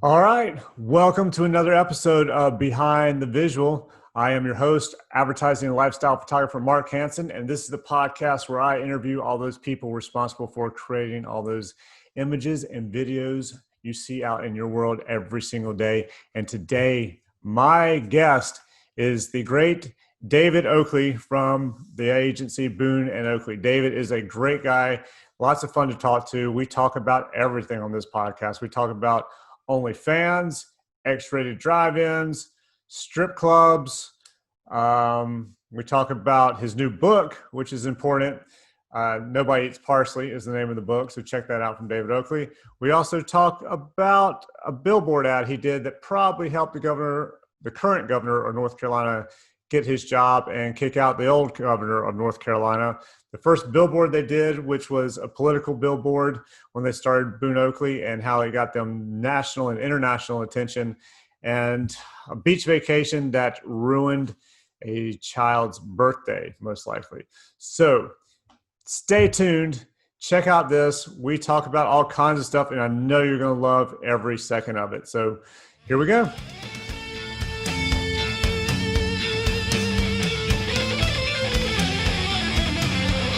All right. Welcome to another episode of Behind the Visual. I am your host, advertising and lifestyle photographer Mark Hansen, and this is the podcast where I interview all those people responsible for creating all those images and videos you see out in your world every single day. And today, my guest is the great David Oakley from the agency Boone and Oakley. David is a great guy, lots of fun to talk to. We talk about everything on this podcast. We talk about OnlyFans, X-rated drive-ins, strip clubs. We talk about his new book, which is important. Nobody Eats Parsley is the name of the book, so check that out from David Oakley. We also talk about a billboard ad he did that probably helped the current governor of North Carolina, get his job and kick out the old governor of North Carolina. The first billboard they did, which was a political billboard when they started Boone Oakley, and how it got them national and international attention, and a beach vacation that ruined a child's birthday, most likely. So stay tuned. Check out this. We talk about all kinds of stuff, and I know you're going to love every second of it. So here we go.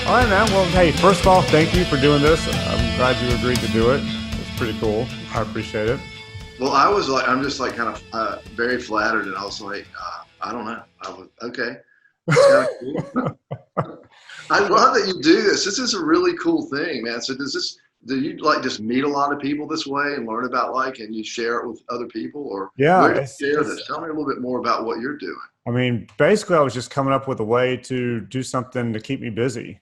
All right, man. Well, hey, first of all, thank you for doing this. I'm glad you agreed to do it. It's pretty cool. I appreciate it. Well, I'm just like kind of very flattered, and I was like, I don't know. I was okay. It's kind of cool. I love that you do this. This is a really cool thing, man. So do you like just meet a lot of people this way and learn about and you share it with other people, or where do you share this? Tell me a little bit more about what you're doing. I mean, basically, I was just coming up with a way to do something to keep me busy.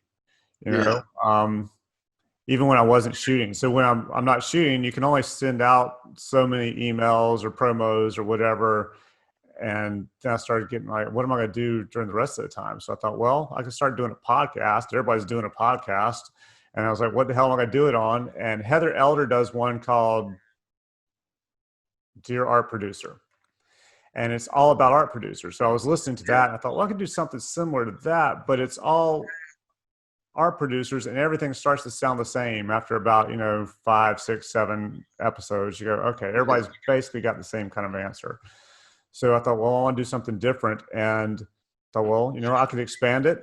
You know, even when I wasn't shooting. So when I'm not shooting, you can only send out so many emails or promos or whatever. And then I started getting like, what am I going to do during the rest of the time? So I thought, well, I could start doing a podcast. Everybody's doing a podcast. And I was like, what the hell am I going to do it on? And Heather Elder does one called Dear Art Producer. And it's all about art producers. So I was listening to that, and I thought, well, I could do something similar to that, but it's all art producers, and everything starts to sound the same after about 5, 6, 7 episodes. You go, okay, everybody's basically got the same kind of answer. So I thought, well, I want to do something different, and thought, well, I could expand it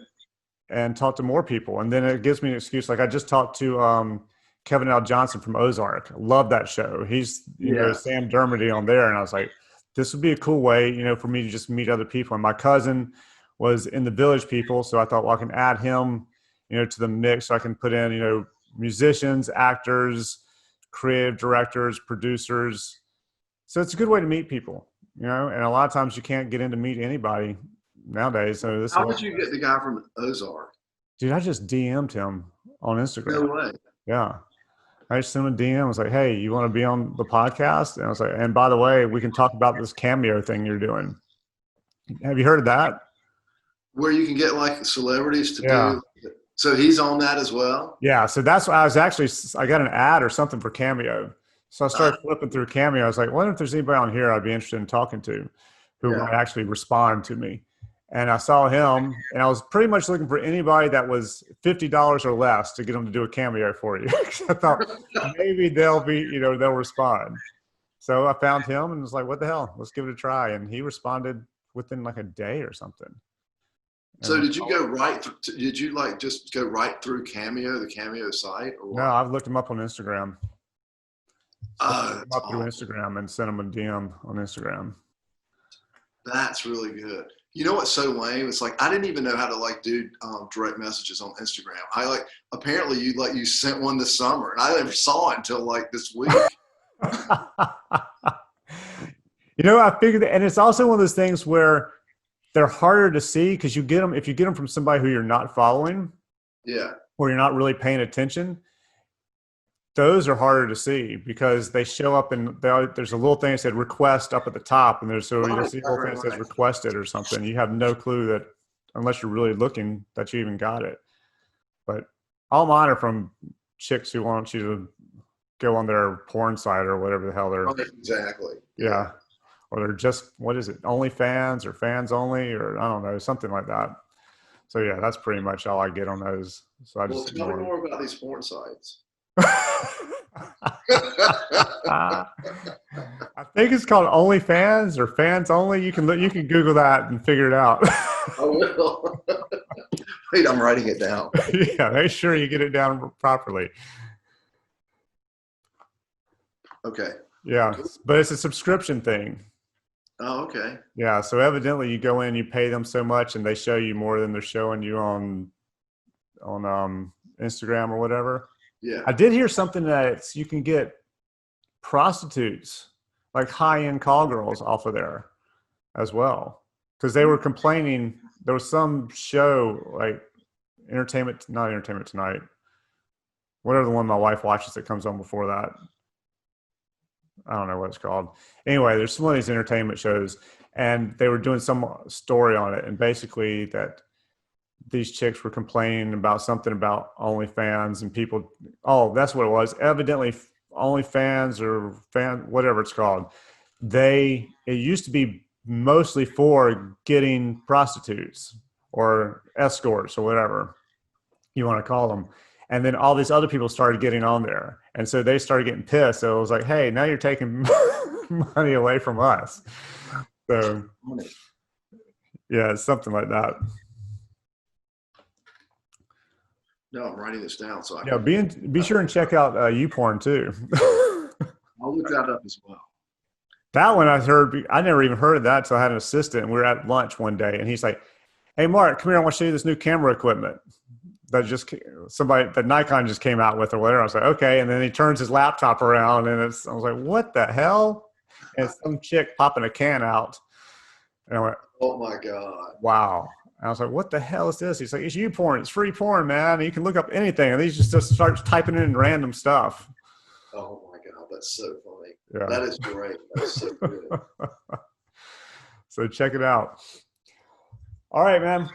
and talk to more people. And then it gives me an excuse. Like I just talked to Kevin L. Johnson from Ozark. Love that show. He's Sam Dermody on there, and I was like, this would be a cool way for me to just meet other people. And my cousin was in the Village People, so I thought, well, I can add him to the mix. So I can put in, musicians, actors, creative directors, producers. So it's a good way to meet people, and a lot of times you can't get in to meet anybody nowadays. So how did you get the guy from Ozark? Dude, I just DM'd him on Instagram. No way. Yeah. I just sent him a DM. I was like, hey, you want to be on the podcast? And I was like, and by the way, we can talk about this cameo thing you're doing. Have you heard of that? Where you can get like celebrities to do. So he's on that as well? Yeah. So that's why I got an ad or something for Cameo. So I started flipping through Cameo. I was like, wonder if there's anybody on here I'd be interested in talking to who might actually respond to me. And I saw him, and I was pretty much looking for anybody that was $50 or less to get them to do a cameo for you. I thought maybe they'll respond. So I found him and was like, what the hell? Let's give it a try. And he responded within like a day or something. So did you go right? Did you just go right through Cameo, the Cameo site? Or what? No, I've looked him up on Instagram. Through Instagram and sent him a DM on Instagram. That's really good. You know what's so lame? It's like I didn't even know how to do direct messages on Instagram. Apparently you sent one this summer, and I never saw it until this week. I figured that, and it's also one of those things where they're harder to see because if you get them from somebody who you're not following, or you're not really paying attention, those are harder to see because they show up and there's a little thing that said request up at the top, and you'll see a little thing that says requested or something. You have no clue that, unless you're really looking, that you even got it. But all mine are from chicks who want you to go on their porn site or whatever the hell they're. Exactly. Yeah. Or they're just, what is it, OnlyFans or fans only, or I don't know, something like that. So yeah, that's pretty much all I get on those. So tell me more about these porn sites. think it's called OnlyFans or Fans Only. You can look, you can Google that and figure it out. I will. Wait, I'm writing it down. Yeah, make sure you get it down properly. Okay. Yeah, Cool. but it's a subscription thing. Oh, okay. Yeah, so evidently you go in, you pay them so much, and they show you more than they're showing you on Instagram or whatever. Yeah. I did hear something that you can get prostitutes, like high-end call girls, off of there as well, because they were complaining. There was some show like not Entertainment Tonight, whatever the one my wife watches that comes on before that. I don't know what it's called. Anyway, there's some of these entertainment shows, and they were doing some story on it, and basically that these chicks were complaining about something about OnlyFans and people. Oh, that's what it was. Evidently, OnlyFans or whatever it's called. It used to be mostly for getting prostitutes or escorts or whatever you want to call them. And then all these other people started getting on there. And so they started getting pissed. So it was like, hey, now you're taking money away from us. So, yeah, it's something like that. No, I'm writing this down. So Be sure and check out YouPorn too. I'll look that up as well. That one I never even heard of that until I had an assistant. And we were at lunch one day, and he's like, hey, Mark, come here. I want to show you this new camera equipment that Nikon just came out with or whatever. I was like, okay. And then he turns his laptop around, and I was like, what the hell? And it's some chick popping a can out. And I went, oh my God. Wow. And I was like, what the hell is this? He's like, it's YouPorn. It's free porn, man. And you can look up anything. And he just starts typing in random stuff. Oh my God. That's so funny. Yeah. That is great. That's so good. So check it out. All right, man.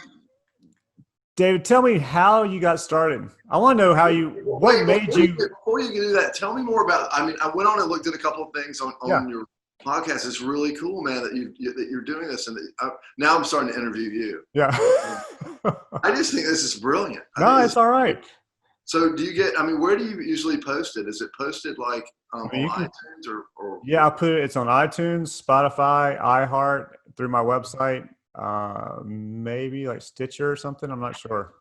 David, tell me how you got started. I want to know what made you. Before you do that, tell me more about. I mean, I went on and looked at a couple of things on your podcast. It's really cool, man, that you're doing this, and now I'm starting to interview you. Yeah. I just think this is brilliant. No, it's all right. So do you get? I mean, where do you usually post it? Is it posted like on iTunes or? Yeah, it's on iTunes, Spotify, iHeart, through my website. Maybe like Stitcher or something. I'm not sure.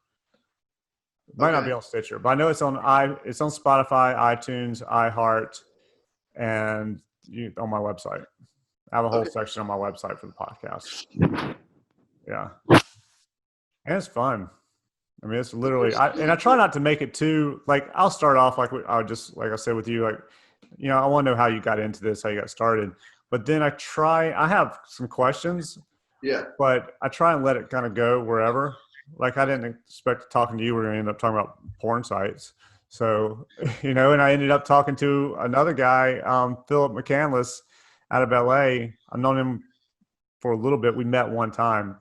It might not be on Stitcher, but I know it's on Spotify, iTunes, iHeart, and on my website. I have a whole section on my website for the podcast. Yeah, and it's fun. I mean, it's literally. I try not to make it too like. I'll start off like I said with you, like, I want to know how you got into this, how you got started, but then I have some questions. Yeah. But I try and let it kind of go wherever. Like, I didn't expect talking to you. We're going to end up talking about porn sites. So, and I ended up talking to another guy, Philip McCandless out of LA. I've known him for a little bit. We met one time,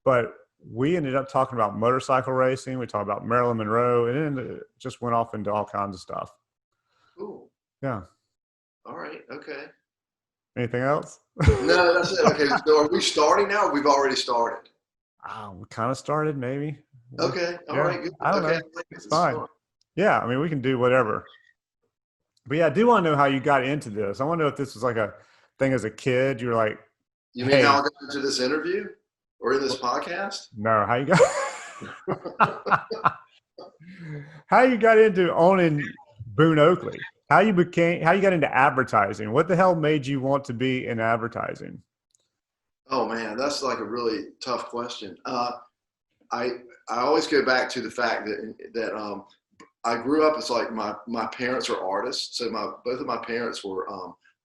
but we ended up talking about motorcycle racing. We talked about Marilyn Monroe, and then it just went off into all kinds of stuff. Cool. Yeah. All right. Okay. Anything else? No, that's it. Okay, so are we starting now, or we've already started? We kind of started, maybe. Okay, all right, good. I don't know. It's fine. Yeah, I mean, we can do whatever. But yeah, I do want to know how you got into this. I want to know if this was like a thing as a kid. You were like, you mean how I got into this interview or in this podcast? No, how you got into owning Boone Oakley? How you got into advertising? What the hell made you want to be in advertising? Oh man, that's like a really tough question. I always go back to the fact that I grew up as like my parents are artists. So both of my parents were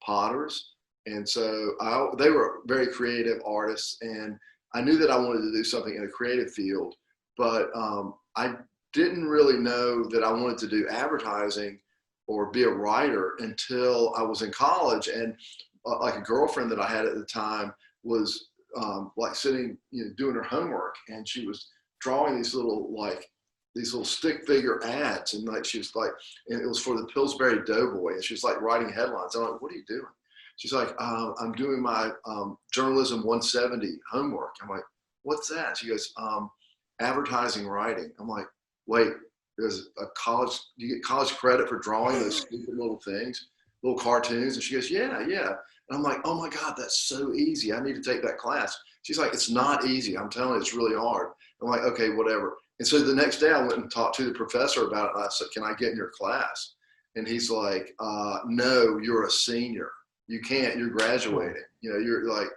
potters, and so they were very creative artists, and I knew that I wanted to do something in a creative field, but I didn't really know that I wanted to do advertising or be a writer until I was in college. And like a girlfriend that I had at the time was like sitting, doing her homework, and she was drawing these little stick figure ads, and like she was like, and it was for the Pillsbury Doughboy, and she was like writing headlines. I'm like, what are you doing? She's like, I'm doing my journalism 170 homework. I'm like, what's that? She goes, advertising writing. I'm like, wait, there's a college, you get college credit for drawing those stupid little things? little cartoons? And she goes, yeah, yeah. And I'm like, oh my God, that's so easy. I need to take that class. She's like, it's not easy. I'm telling you, it's really hard. I'm like, okay, whatever. And so the next day I went and talked to the professor about it. And I said, can I get in your class? And he's like, no, you're a senior. You can't, you're graduating. You know, you're like,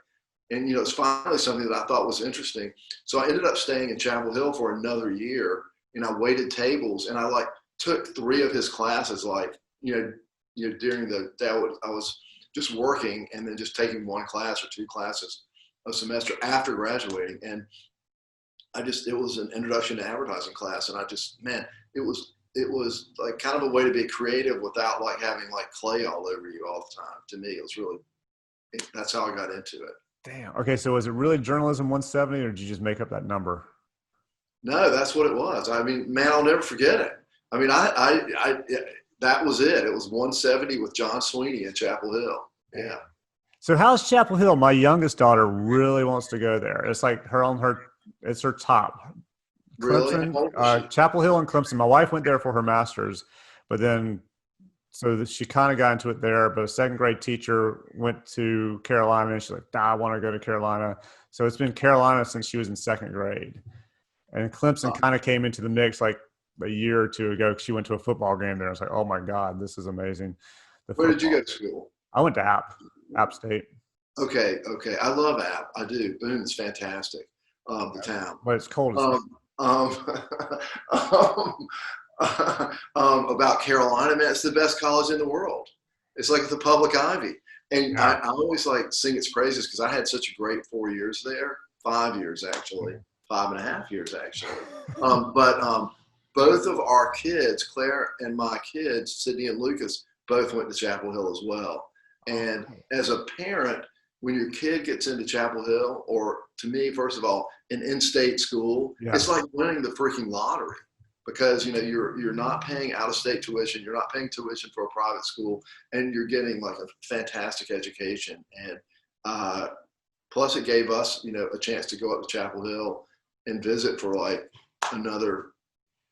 and you know, it's finally something that I thought was interesting. So I ended up staying in Chapel Hill for another year, and I waited tables, and I like took 3 of his classes, like, during the day I was just working and then just taking 1 class or 2 classes a semester after graduating. And it was an introduction to advertising class. And I just, man, it was like kind of a way to be creative without like having like clay all over you all the time. To me, it was really, that's how I got into it. Damn. Okay. So was it really journalism 170 or did you just make up that number? No, that's what it was. I mean, man, I'll never forget it. I mean, that was it. It was 170 with John Sweeney in Chapel Hill. Yeah. So how's Chapel Hill? My youngest daughter really wants to go there. It's like it's her top. Clemson, Really? Chapel Hill and Clemson. My wife went there for her master's, but then she kind of got into it there. But a 2nd grade teacher went to Carolina, and she's like, I want to go to Carolina. So it's been Carolina since she was in 2nd grade. And Clemson kind of came into the mix like a year or 2 ago. She went to a football game there. I was like, oh my God, this is amazing. Where did you go to school? I went to App State. Okay. I love App. I do. Boone is fantastic. The town. But it's cold as about Carolina, man, it's the best college in the world. It's like the public Ivy. And I always like sing its praises because I had such a great 4 years there, 5 years actually, 5.5 years actually. But both of our kids, Claire and my kids, Sydney and Lucas, both went to Chapel Hill as well. And as a parent, when your kid gets into Chapel Hill, or to me, first of all, an in-state school, it's like winning the freaking lottery. Because you're not paying out-of-state tuition, you're not paying tuition for a private school, and you're getting like a fantastic education. And plus, it gave us a chance to go up to Chapel Hill and visit for like another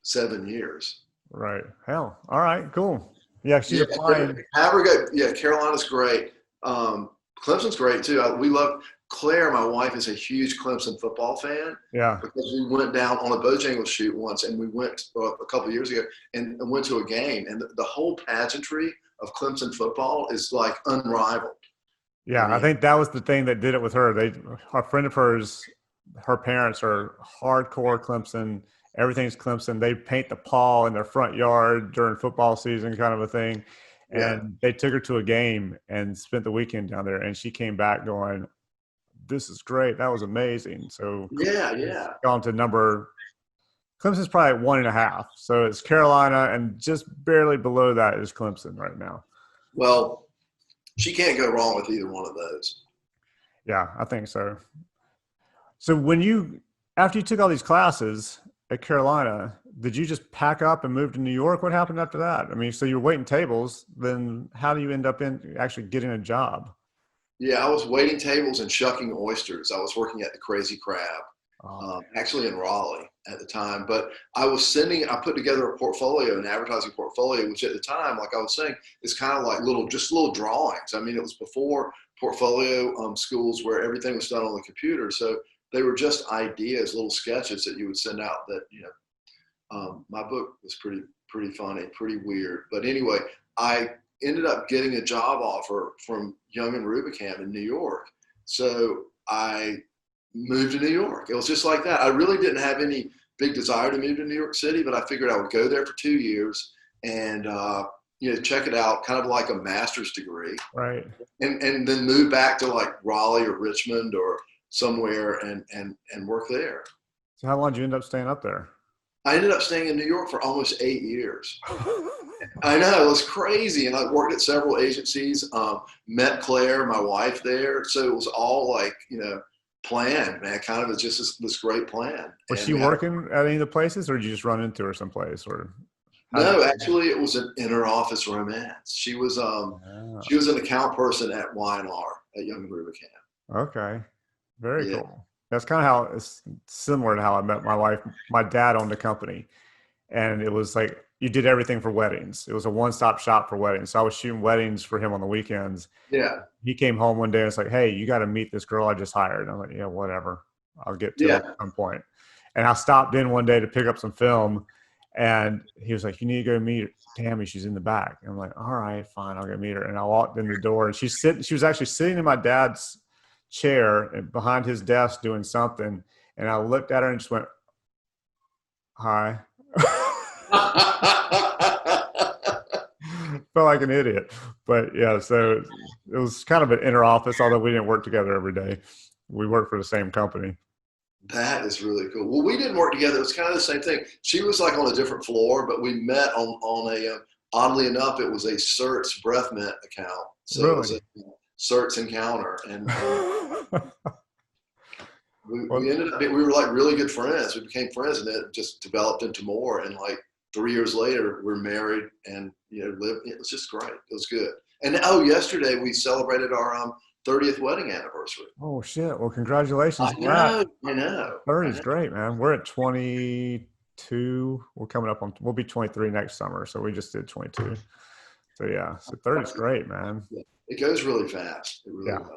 7 years. Right. Hell. All right. Cool. Yeah. She's applying. Yeah. Carolina's great. Clemson's great too. We love Claire, my wife, is a huge Clemson football fan. Yeah. Because we went down on a Bojangles shoot once, and we went a couple of years ago and went to a game, and the whole pageantry of Clemson football is like unrivaled. Yeah, I think that was the thing that did it with her. A friend of hers, her parents are hardcore Clemson. Everything's Clemson. They paint the paw in their front yard during football season, kind of a thing. And they took her to a game and spent the weekend down there. And she came back going, "This is great. That was amazing." So yeah. Gone to number. Clemson's probably 1.5. So it's Carolina, and just barely below that is Clemson right now. Well, she can't go wrong with either one of those. Yeah, I think so. So after you took all these classes at Carolina, did you just pack up and move to New York? What happened after that? I mean, so you're waiting tables, then how do you end up in actually getting a job? Yeah, I was waiting tables and shucking oysters. I was working at the Crazy Crab, actually in Raleigh at the time. But I put together a portfolio, an advertising portfolio, which at the time, like I was saying, is kind of like little drawings. I mean, it was before portfolio schools where everything was done on the computer. So they were just ideas, little sketches that you would send out that, my book was pretty funny, pretty weird. But anyway, I ended up getting a job offer from Young and Rubicam in New York. So I moved to New York. It was just like that. I really didn't have any big desire to move to New York City, but I figured I would go there for 2 years and, check it out, kind of like a master's degree. Right. And then move back to like Raleigh or Richmond or somewhere and work there. So how long did you end up staying up there? I ended up staying in New York for almost 8 years. I know, it was crazy. And I worked at several agencies, met Claire, my wife, there. So it was all like, planned, man. Kind of just this great plan. Was she working at any of the places, or did you just run into her someplace? Or no, actually, it was an inter-office romance. She was an account person at Y&R at Young and Rubicam. Okay, very cool. That's kind of how it's similar to how I met my wife. My dad owned a company, and it was like you did everything for weddings. It was a one-stop shop for weddings. So I was shooting weddings for him on the weekends. Yeah. He came home one day and it's like, hey, you got to meet this girl I just hired. And I'm like, yeah, whatever. I'll get to it Yeah. at some point. And I stopped in one day to pick up some film, and he was like, you need to go meet Tammy. She's in the back. And I'm like, all right, fine. I'll go meet her. And I walked in the door, and she was actually sitting in my dad's chair and behind his desk doing something. And I looked at her and just went, hi. Felt like an idiot. But yeah, so it was kind of an inner office, although we didn't work together every day. We worked for the same company. That is really cool. Well, we didn't work together. It was kind of the same thing. She was like on a different floor, but we met on a, oddly enough, it was a Certs breath mint account. So Really? It was a Certs encounter. And we ended up, we were like really good friends. We became friends, and it just developed into more. And like 3 years later, we're married and, lived. It was just great. It was good. And yesterday we celebrated our 30th wedding anniversary. Oh shit! Well, congratulations on I that. know. 30 is great, man. We're at 22. We're coming up on. We'll be 23 next summer, so we just did 22. So yeah, so 30 is great, man. Yeah. It goes really fast. It really does.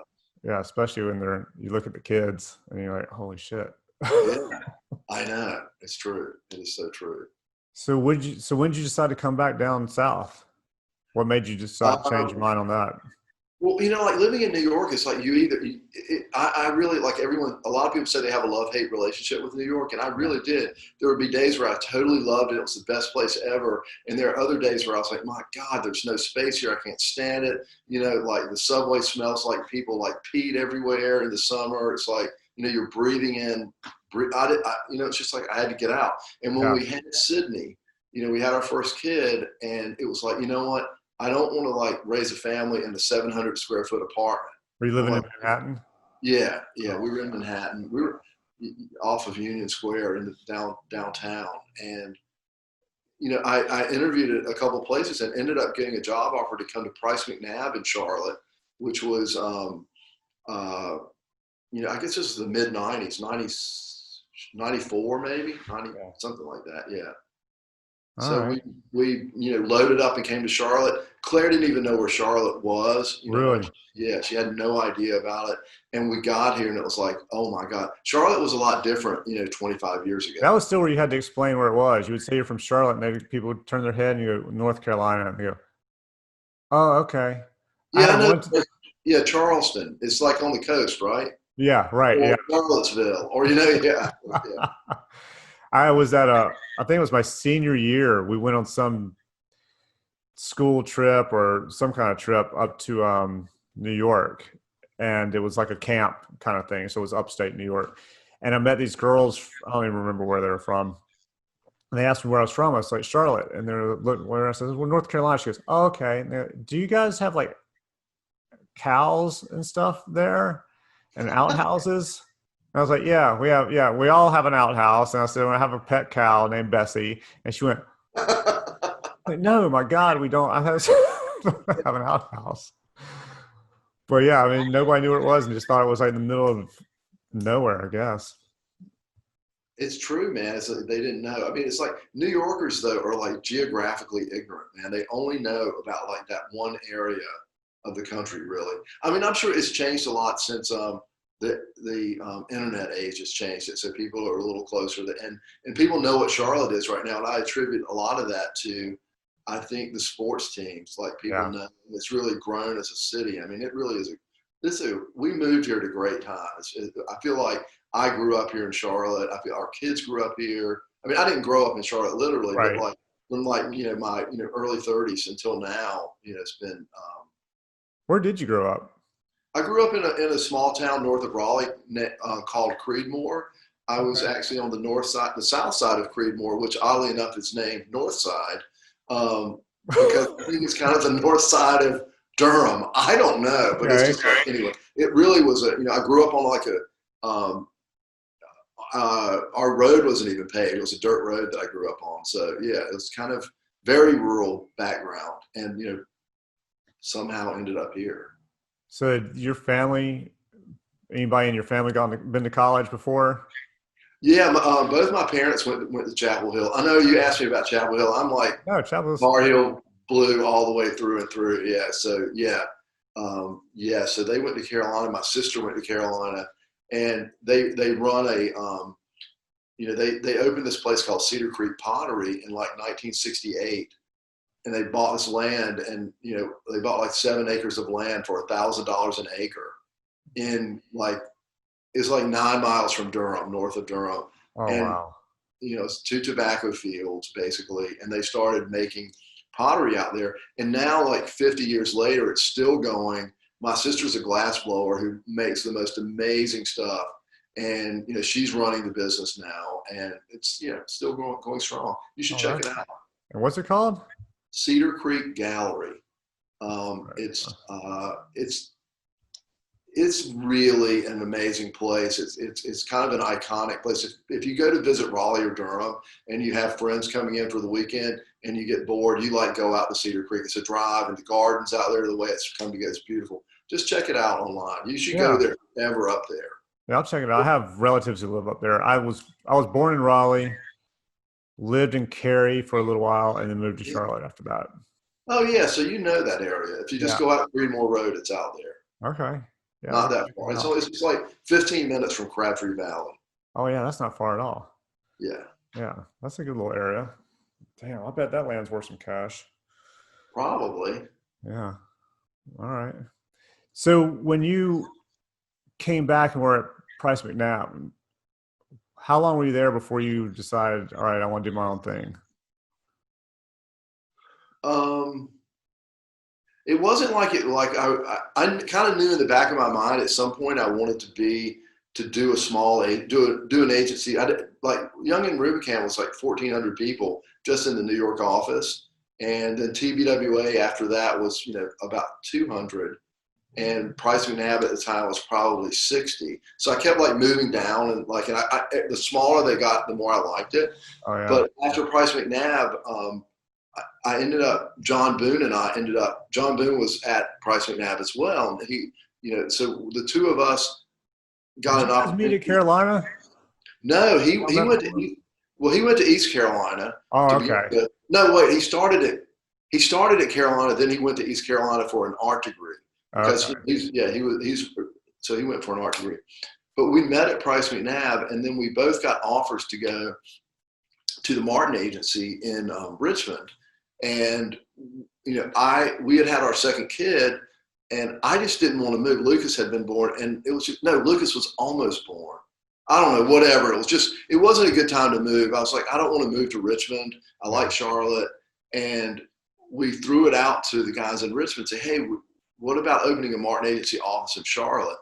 Yeah, especially when you look at the kids and you're like, holy shit. Yeah, I know. It's true. It is so true. So when did you decide to come back down south? What made you decide to change your mind on that? Well, like living in New York, it's like I really, like everyone, a lot of people say they have a love-hate relationship with New York, and I really did. There would be days where I totally loved it. It was the best place ever. And there are other days where I was like, my God, there's no space here. I can't stand it. Like the subway smells like people like peed everywhere in the summer. It's like, you're breathing in, it's just like I had to get out. And when we had Sydney, we had our first kid, and it was like, you know what? I don't want to like raise a family in a 700 square foot apartment. Were you living in Manhattan? Yeah. We were in Manhattan. We were off of Union Square in the downtown. And, I interviewed at a couple of places and ended up getting a job offer to come to Price McNabb in Charlotte, which was, I guess this was the mid 90s, 94 maybe, 90, something like that. Yeah. So right. we loaded up and came to Charlotte. Claire didn't even know where Charlotte was. Really? Yeah, she had no idea about it. And we got here and it was like, oh my God. Charlotte was a lot different, 25 years ago. That was still where you had to explain where it was. You would say you're from Charlotte, and maybe people would turn their head and you go, North Carolina, and they go, oh, okay. Yeah, Charleston. It's like on the coast, right? Yeah, right. Or yeah. Charlottesville, or yeah. I was at I think it was my senior year. We went on some school trip or some kind of trip up to New York, and it was like a camp kind of thing. So it was upstate New York, and I met these girls. I don't even remember where they were from. And they asked me where I was from. I was like, Charlotte, and they're looking where I said, well, North Carolina. She goes, oh, okay. Do you guys have like cows and stuff there and outhouses? And I was like, yeah, we all have an outhouse. And I said, I have a pet cow named Bessie. And she went, like, no, my God, we don't. I have an outhouse. But yeah, I mean, nobody knew what it was and just thought it was like in the middle of nowhere, I guess. It's true, man. It's like they didn't know. I mean, it's like New Yorkers, though, are like geographically ignorant, man. They only know about like that one area of the country, really. I mean, I'm sure it's changed a lot since the internet age has changed it. So people are a little closer and people know what Charlotte is right now. And I attribute a lot of that to, I think, the sports teams. Like people know it's really grown as a city. I mean, it really is we moved here at a great time. I feel like I grew up here in Charlotte. I feel our kids grew up here. I mean, I didn't grow up in Charlotte literally, but like from like, my, early 30s until now, it's been. Where did you grow up? I grew up in a small town north of Raleigh called Creedmoor. I was actually on the south side of Creedmoor, which oddly enough is named North Side, because I think it's kind of the north side of Durham. I don't know, but it's just like, anyway, it really was I grew up on like our road wasn't even paved. It was a dirt road that I grew up on. So yeah, it was kind of very rural background and, somehow ended up here. So your family, anybody in your family been to college before? Yeah, both my parents went to Chapel Hill. I know you asked me about Chapel Hill. I'm like No, Chapel's. Tar Heel blue all the way through and through. Yeah, so yeah, yeah. So they went to Carolina. My sister went to Carolina, and they run a they opened this place called Cedar Creek Pottery in like 1968, and they bought this land, and they bought like 7 acres of land for $1,000 an acre in like it's like 9 miles from Durham, north of Durham, Oh and wow. it's 2 tobacco fields basically, and they started making pottery out there. And now, like 50 years later, it's still going. My sister's a glass blower who makes the most amazing stuff, and she's running the business now, and it's still going strong. You should Oh, check that's. it out. And what's it called? Cedar Creek Gallery. Right. It's really an amazing place. It's kind of an iconic place. If you go to visit Raleigh or Durham and you have friends coming in for the weekend and you get bored, you like go out to Cedar Creek. It's a drive, and the gardens out there, the way it's come together, it's beautiful. Just check it out online. You should go Yeah. there if you're ever up there. Yeah, I'll check it out. I have relatives who live up there. I was born in Raleigh, lived in Cary for a little while, and then moved to Charlotte after that. Oh yeah, so you know that area. If you just Yeah. go out Breedmore Road, it's out there. Okay. Yeah, I'll Not have to that check far. it It's out. only it's like 15 minutes from Crabtree Valley. Oh yeah, that's not far at all. Yeah, Yeah, that's a good little area. Damn, I bet that land's worth some cash. probably. Yeah. All right. So when you came back and were at Price McNabb, how long were you there before you decided, all right, I want to do my own thing? Um, it wasn't like it like I kind of knew in the back of my mind at some point I wanted to do a small do an agency. I did, like Young and Rubicam was like 1,400 people just in the New York office, and then TBWA after that was about 200, and Price McNabb at the time was probably 60. So I kept like moving down, and the smaller they got, the more I liked it. Oh yeah. But after Price McNabb, I ended up, John Boone and I ended up, John Boone was at Price McNabb as well. And so the two of us Did got an you guys meet at opportunity. Carolina? No, How's that for? he went to East Carolina Oh, to be, okay. no, wait, he started at Carolina, then he went to East Carolina for an art degree because Okay. so he went for an art degree. But we met at Price McNabb, and then we both got offers to go to the Martin Agency in Richmond. And we had our second kid, and I just didn't want to move. Lucas had been born, and Lucas was almost born. I don't know, whatever. It wasn't a good time to move. I was like, I don't want to move to Richmond. I like Yeah. Charlotte. And we threw it out to the guys in Richmond, say, hey, what about opening a Martin Agency office in Charlotte?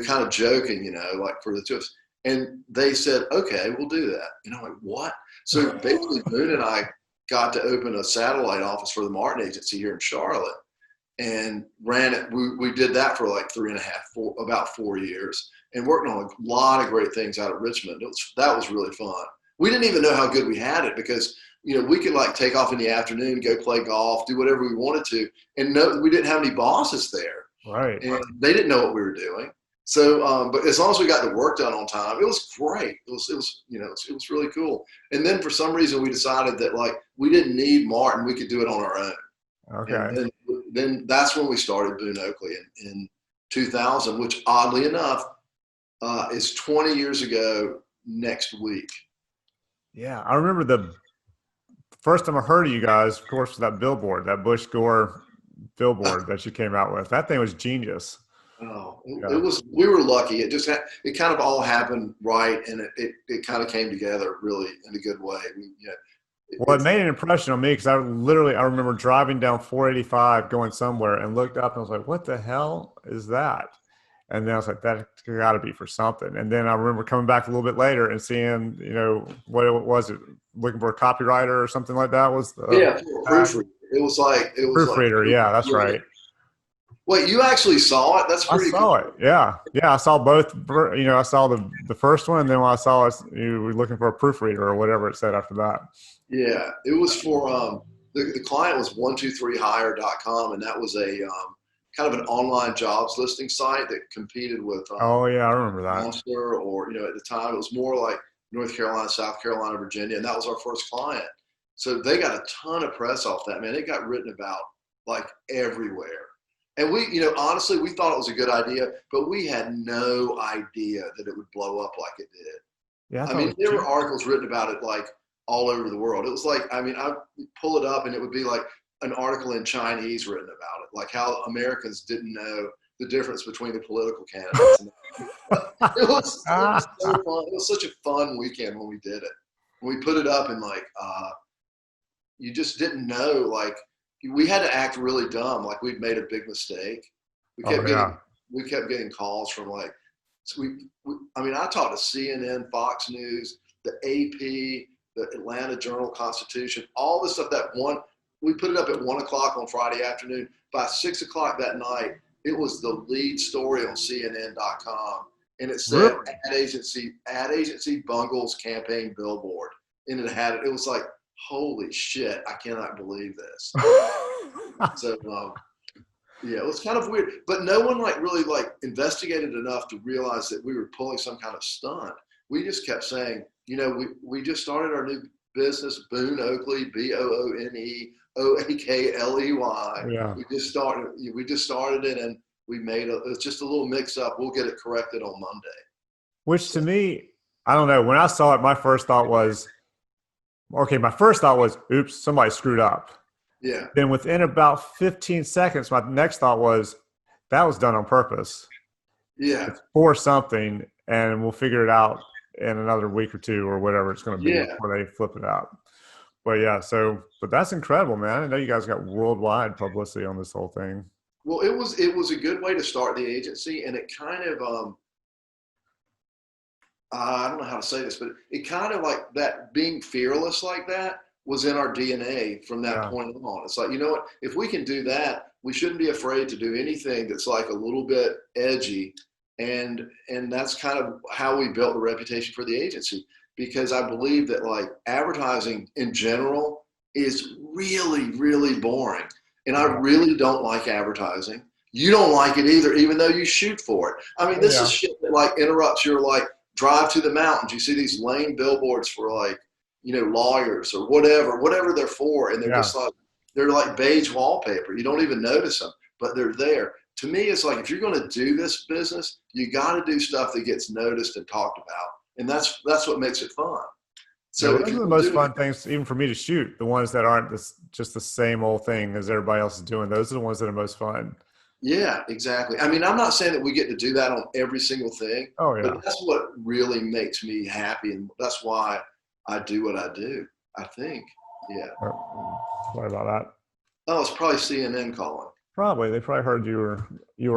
Kind of joking, like for the two of us. And they said, okay, we'll do that. I'm like, what? So basically, Boone and I got to open a satellite office for the Martin Agency here in Charlotte, and ran it. We did that for like about 4 years, and worked on a lot of great things out of Richmond. That was really fun. We didn't even know how good we had it because we could like take off in the afternoon, go play golf, do whatever we wanted to, and we didn't have any bosses there, Right. and they didn't know what we were doing. So, but as long as we got the work done on time, it was great. It was really cool. And then for some reason we decided that like we didn't need Martin, we could do it on our own. And Okay. then that's when we started Boone Oakley in 2000, which oddly enough is 20 years ago next week. Yeah, I remember the first time I heard of you guys, of course, was that billboard, that Bush Gore billboard that you came out with. That thing was genius. Oh, Yeah. we were lucky. It kind of all happened right, and it kind of came together really in a good way. Well, it made an impression on me because I remember driving down 485 going somewhere and looked up and I was like, what the hell is that? And then I was like, that got to be for something. And then I remember coming back a little bit later and seeing, what it was, looking for a copywriter or something like that was Yeah, proofreader. It was like proofreader. Yeah, that's right. Wait, you actually saw it? That's I pretty saw cool. it. Yeah. Yeah. I saw both, I saw the first one. And then when I saw it, you were looking for a proofreader or whatever it said after that. Yeah, it was for the client was 123hire.com, and that was a kind of an online jobs listing site that competed with Oh yeah. I remember that. Monster, or at the time it was more like North Carolina, South Carolina, Virginia, and that was our first client. So they got a ton of press off that, man. It got written about like everywhere. And we, honestly, we thought it was a good idea, but we had no idea that it would blow up like it did. Yeah, I mean, there were articles written about it like all over the world. It was like, I mean, I pull it up and it would be like an article in Chinese written about it, like how Americans didn't know the difference between the political candidates. It was so fun. It was such a fun weekend when we did it. When we put it up and like, you just didn't know, like we had to act really dumb. Like we'd made a big mistake. We kept getting calls from like, I mean, I talked to CNN, Fox News, the AP, the Atlanta Journal-Constitution, all this stuff we put it up at 1:00 on Friday afternoon. By 6:00 that night, it was the lead story on CNN.com. And it said ad agency bungles campaign billboard. And it was like, holy shit, I cannot believe this. So, yeah, it was kind of weird, but no one really investigated enough to realize that we were pulling some kind of stunt. We just kept saying, we just started our new business, Boone Oakley, Boone Oakley. Yeah. We just started it, and we made it's just a little mix up. We'll get it corrected on Monday. Which to me, I don't know. When I saw it, my first thought was, oops, somebody screwed up. Yeah. Then within about 15 seconds, my next thought was, that was done on purpose. Yeah. It's for something, and we'll figure it out in another week or two or whatever it's going to be before they flip it out. But yeah, but that's incredible, man. I know you guys got worldwide publicity on this whole thing. Well, it was a good way to start the agency, and it kind of, I don't know how to say this, but it kind of like that being fearless like that was in our DNA from that point on. It's like, you know what, if we can do that, we shouldn't be afraid to do anything that's like a little bit edgy. And that's kind of how we built the reputation for the agency, because I believe that like advertising in general is really, really boring. And I really don't like advertising. You don't like it either, even though you shoot for it. I mean, this is shit that like interrupts your like drive to the mountains. You see these lame billboards for like, lawyers or whatever they're for. And they're just like, they're like beige wallpaper. You don't even notice them, but they're there. To me, it's like, if you're going to do this business, you got to do stuff that gets noticed and talked about. And that's what makes it fun. So those are the most fun things, even for me to shoot. The ones that aren't just the same old thing as everybody else is doing. Those are the ones that are most fun. Yeah, exactly. I mean, I'm not saying that we get to do that on every single thing. Oh, yeah. But that's what really makes me happy. And that's why I do what I do, I think. Yeah. Sorry about that. Oh, it's probably CNN calling. Probably. They probably heard you were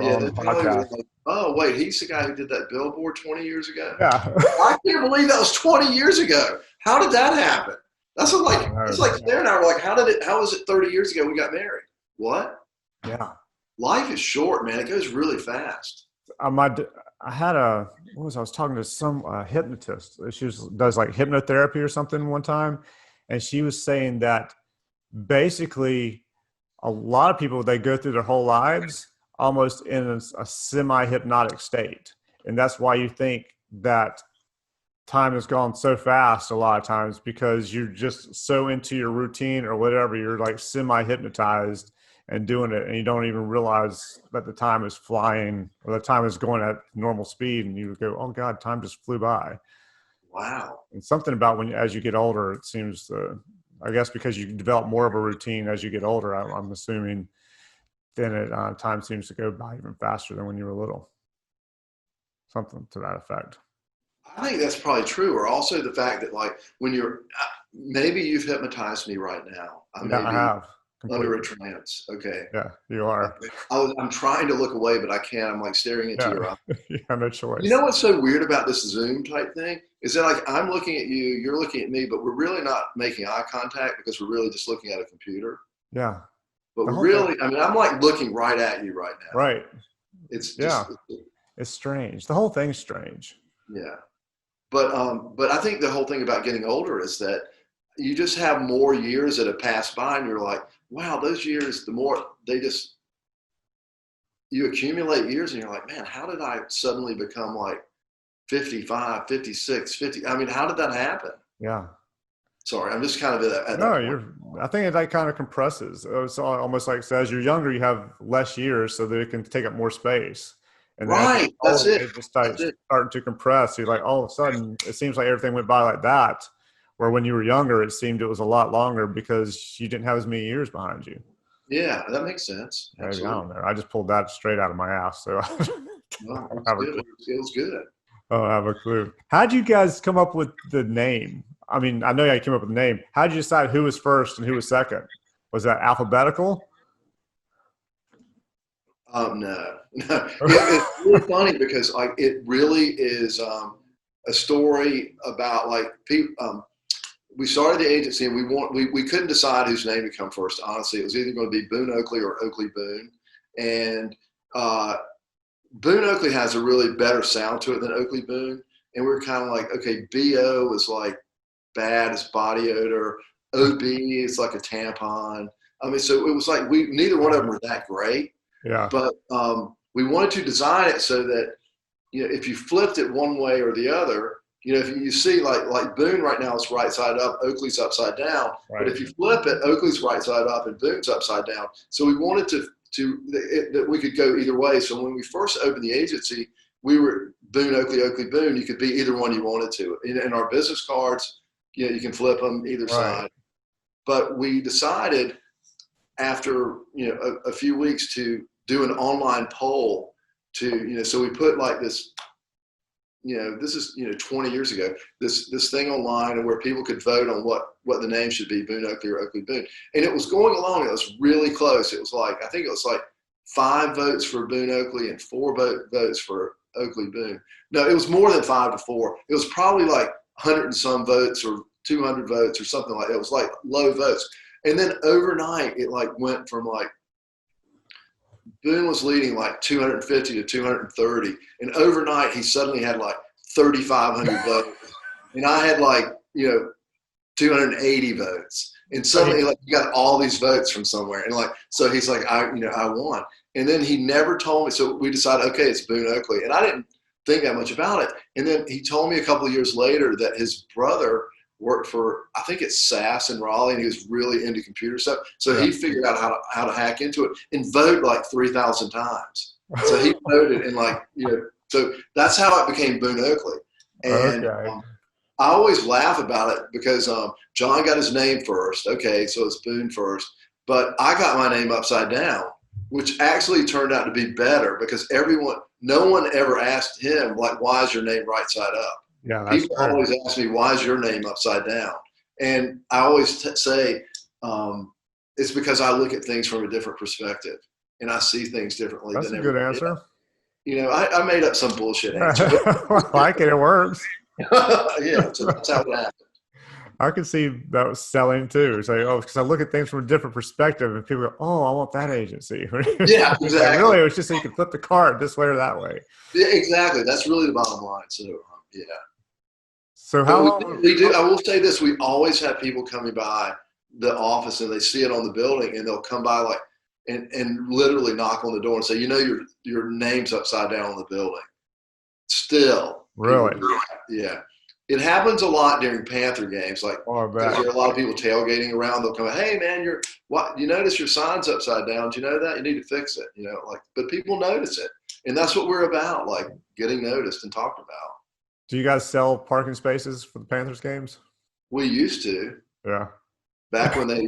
on the podcast. Like, oh, wait, he's the guy who did that billboard 20 years ago? Yeah. I can't believe that was 20 years ago. How did that happen? That's what, it's like Claire and I were like, how was it 30 years ago we got married? What? Yeah. Life is short, man. It goes really fast. I was talking to some hypnotist. She does like hypnotherapy or something one time. And she was saying that basically a lot of people, they go through their whole lives almost in a semi-hypnotic state. And that's why you think that time has gone so fast a lot of times, because you're just so into your routine or whatever. You're like semi-hypnotized and doing it, and you don't even realize that the time is flying or the time is going at normal speed, and you go, oh God, time just flew by. Wow. And something about as you get older, it seems I guess because you develop more of a routine as you get older, I'm assuming, then time seems to go by even faster than when you were little. Something to that effect. I think that's probably true. Or also the fact that like when maybe you've hypnotized me right now. I have. Completely. Under a trance. Okay. Yeah, you are. I'm trying to look away, but I can't. I'm like staring into your eyes. Yeah, no choice. You know what's so weird about this Zoom type thing is that like I'm looking at you, you're looking at me, but we're really not making eye contact because we're really just looking at a computer. Yeah. But really, I mean, I'm like looking right at you right now. Right. It's just, it's strange. The whole thing's strange. Yeah. But I think the whole thing about getting older is that you just have more years that have passed by, and you're like, wow, those years, the more you accumulate years, and you're like, man, how did I suddenly become like 55, 56, 50. I mean, how did that happen? Yeah. Sorry, I'm just kind of at No, that point. I think it like kind of compresses. It's almost like, so as you're younger, you have less years so that it can take up more space. And then as you get Right. That's older, it. it just starts That's it. starting to compress. You're like, all of a sudden, it seems like everything went by like that. Where when you were younger, it seemed it was a lot longer because you didn't have as many years behind you. Yeah, that makes sense. Maybe, I Absolutely. don't know. I just pulled that straight out of my ass. So I Well, don't it's have a good. clue. It was good. I don't have a clue. How'd you guys come up with the name? I mean, I know you came up with the name. How'd you decide who was first and who was second? Was that alphabetical? No, no. It's really funny because like it really is a story about like people. We started the agency and we couldn't decide whose name to come first. Honestly, it was either going to be Boone Oakley or Oakley Boone, and uh, Boone Oakley has a really better sound to it than Oakley Boone. And we were kind of like, okay, BO is like bad as body odor. OB is like a tampon. I mean, so it was like neither one of them were that great, Yeah. but we wanted to design it so that, you know, if you flipped it one way or the other, you know, if you see like Boone right now is right side up, Oakley's upside down. But Right. if you flip it, Oakley's right side up and Boone's upside down. So we wanted that we could go either way. So when we first opened the agency, we were Boone, Oakley, Oakley, Boone. You could be either one you wanted to. In our business cards, you know, you can flip them either Right. side. But we decided after, you know, a few weeks to do an online poll to, you know, so we put like this, you know, this is, you know, 20 years ago, this thing online where people could vote on what the name should be, Boone Oakley or Oakley Boone. And it was going along. It was really close. It was like, I think it was like 5 votes for Boone Oakley and 4 votes for Oakley Boone. No, it was more than 5 to 4. It was probably like 100 and some votes or 200 votes or something like that. It was like low votes. And then overnight, it like went from like Boone was leading like 250 to 230, and overnight he suddenly had like 3,500 votes, and I had like, you know, 280 votes, and suddenly like you got all these votes from somewhere, and like so he's like I won, and then he never told me. So we decided, okay, it's Boone Oakley, and I didn't think that much about it, and then he told me a couple of years later that his brother worked for, I think it's SAS in Raleigh, and he was really into computer stuff. So he figured out how to hack into it and vote like 3,000 times. So he voted, and like, you know, so that's how it became Boone Oakley. And Okay. I always laugh about it because John got his name first. Okay, so it's Boone first, but I got my name upside down, which actually turned out to be better because no one ever asked him like, why is your name right side up? Yeah, that's People true. always ask me, why is your name upside down? And I always say, it's because I look at things from a different perspective and I see things differently That's than a good everybody answer. else. You know, I made up some bullshit answer, I like it. It works. but yeah, so that's how it happened. I can see that was selling too. Say, oh, because I look at things from a different perspective, and people go, "Oh, I want that agency." Yeah, exactly. Really, it was just so you could flip the card this way or that way. Yeah, exactly. That's really the bottom line. So, yeah. So how But long? we do. I will say this: we always have people coming by the office, and they see it on the building, and they'll come by like and literally knock on the door and say, "You know, your name's upside down on the building." Still, people Really? do that. Yeah, it happens a lot during Panther games, like Oh, I because bet. there are a lot of people tailgating around. They'll come, "Hey, man, you notice your sign's upside down? Do you know that? You need to fix it." You know, like, but people notice it, and that's what we're about, like getting noticed and talked about. Do you guys sell parking spaces for the Panthers games? We used to. Yeah. Back when they,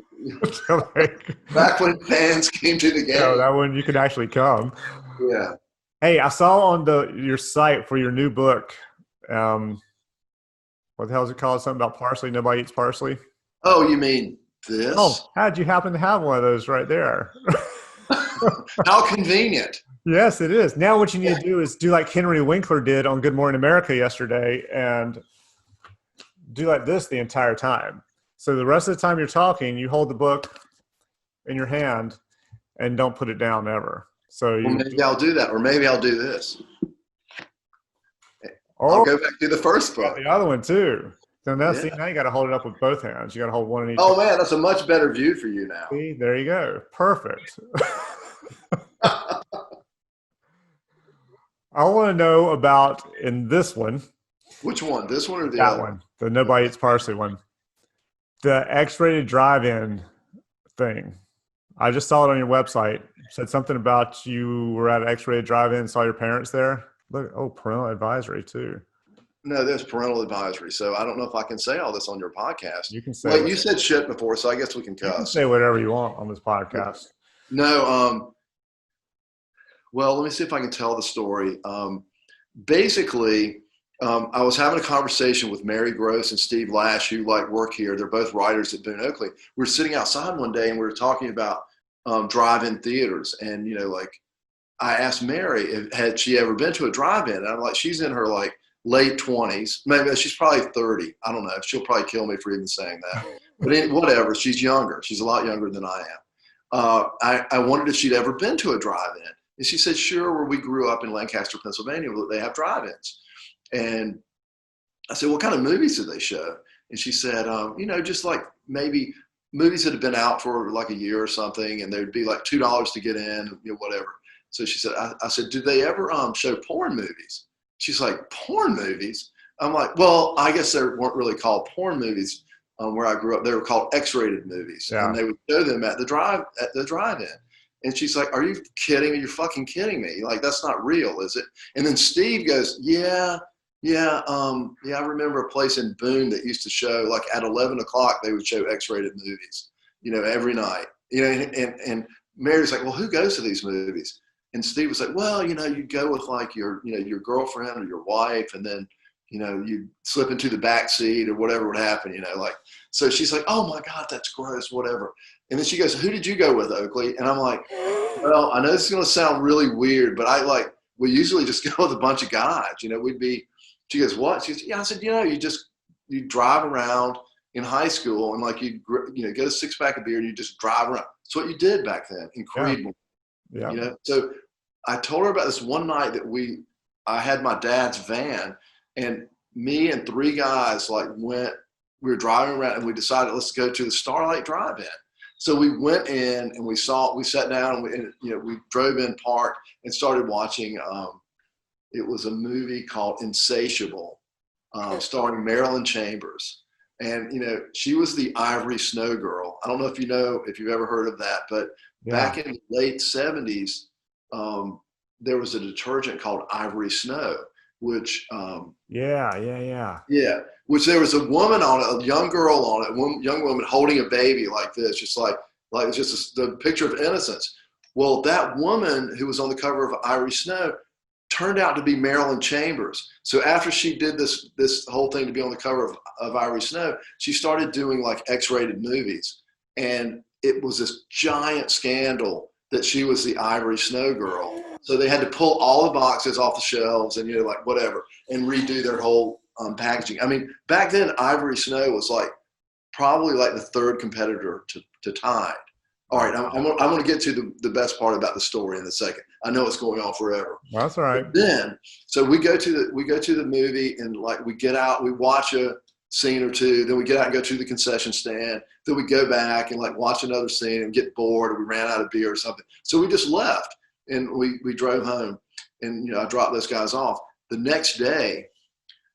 So, like, back when fans came to the you know, game. that one you could actually come. Yeah. Hey, I saw on your site for your new book. What the hell is it called? Something about parsley. Nobody eats parsley. Oh, you mean this? Oh, how'd you happen to have one of those right there? How convenient. Yes, it is. Now what you need to do is do like Henry Winkler did on Good Morning America yesterday and do like this the entire time. So the rest of the time you're talking, you hold the book in your hand and don't put it down ever. So Well, maybe I'll do that, or maybe I'll do this. I'll or go back to the first book. the other one too. So now, see, Yeah. now you got to hold it up with both hands. You got to hold one in each. Oh man, that's a much better view for you now. See, there you go. Perfect. I want to know about in this one. Which one? This one or the That other? one, the Nobody Eats Parsley one. The X-rated drive-in thing. I just saw it on your website. Said something about you were at an X-rated drive-in, saw your parents there. Look, oh, parental advisory too. No, there's parental advisory. So I don't know if I can say all this on your podcast. You can say Well, you said shit before, so I guess we can you can cuss. say whatever you want on this podcast. No, well, let me see if I can tell the story. Basically, I was having a conversation with Mary Gross and Steve Lash, who like work here. They're both writers at Boone, Oakley. We were sitting outside one day and we were talking about drive-in theaters. And, you know, like I asked Mary, had she ever been to a drive-in? And I'm like, she's in her like late 20s. Maybe she's probably 30. I don't know. She'll probably kill me for even saying that. But whatever, she's younger. She's a lot younger than I am. I wondered if she'd ever been to a drive-in. And she said, sure, where we grew up in Lancaster, Pennsylvania, they have drive-ins. And I said, what kind of movies do they show? And she said, you know, just like maybe movies that have been out for like a year or something, and they'd be like $2 to get in, you know, whatever. So she said, I said, do they ever show porn movies? She's like, porn movies? I'm like, well, I guess they weren't really called porn movies where I grew up. They were called X-rated movies. Yeah. And they would show them at the drive-in. And she's like, are you kidding me? You're fucking kidding me. Like, that's not real, is it? And then Steve goes, yeah, I remember a place in Boone that used to show, like at 11 o'clock, they would show X-rated movies, you know, every night. You know, and Mary's like, well, who goes to these movies? And Steve was like, well, you know, you go with like your girlfriend or your wife, and then, you know, you slip into the back seat or whatever would happen, you know, like, so she's like, oh my God, that's gross, whatever. And then she goes, who did you go with, Oakley? And I'm like, well, I know this is going to sound really weird, but we usually just go with a bunch of guys, you know, she goes, what? She said, yeah. I said, you know, you drive around in high school and like, you know, get a 6-pack of beer and you just drive around. That's what you did back then in Creedmoor. Yeah. You know, so I told her about this one night that I had my dad's van, and me and 3 guys we were driving around and we decided, let's go to the Starlight Drive-In. So we went in and we sat down and we drove in, parked, and started watching. It was a movie called Insatiable, starring Marilyn Chambers. And, you know, she was the Ivory Snow Girl. I don't know if you've ever heard of that, but back in the late 70s, there was a detergent called Ivory Snow, which which there was a woman on it, a young girl on it, young woman holding a baby like this, just like it's just the picture of innocence. Well, that woman who was on the cover of Ivory Snow turned out to be Marilyn Chambers. So after she did this whole thing to be on the cover of Ivory Snow, she started doing like X-rated movies, and it was this giant scandal that she was the Ivory Snow Girl. So they had to pull all the boxes off the shelves and, you know, like whatever, and redo their whole packaging. I mean, back then Ivory Snow was like probably like the 3rd competitor to Tide. All right, I'm going to get to the best part about the story in a second. I know it's going on forever. That's all right. But then, so we go to the movie, and like we get out, we watch a scene or two, then we get out and go to the concession stand, then we go back and like watch another scene and get bored, or we ran out of beer or something. So we just left and we drove home, and, you know, I dropped those guys off. The next day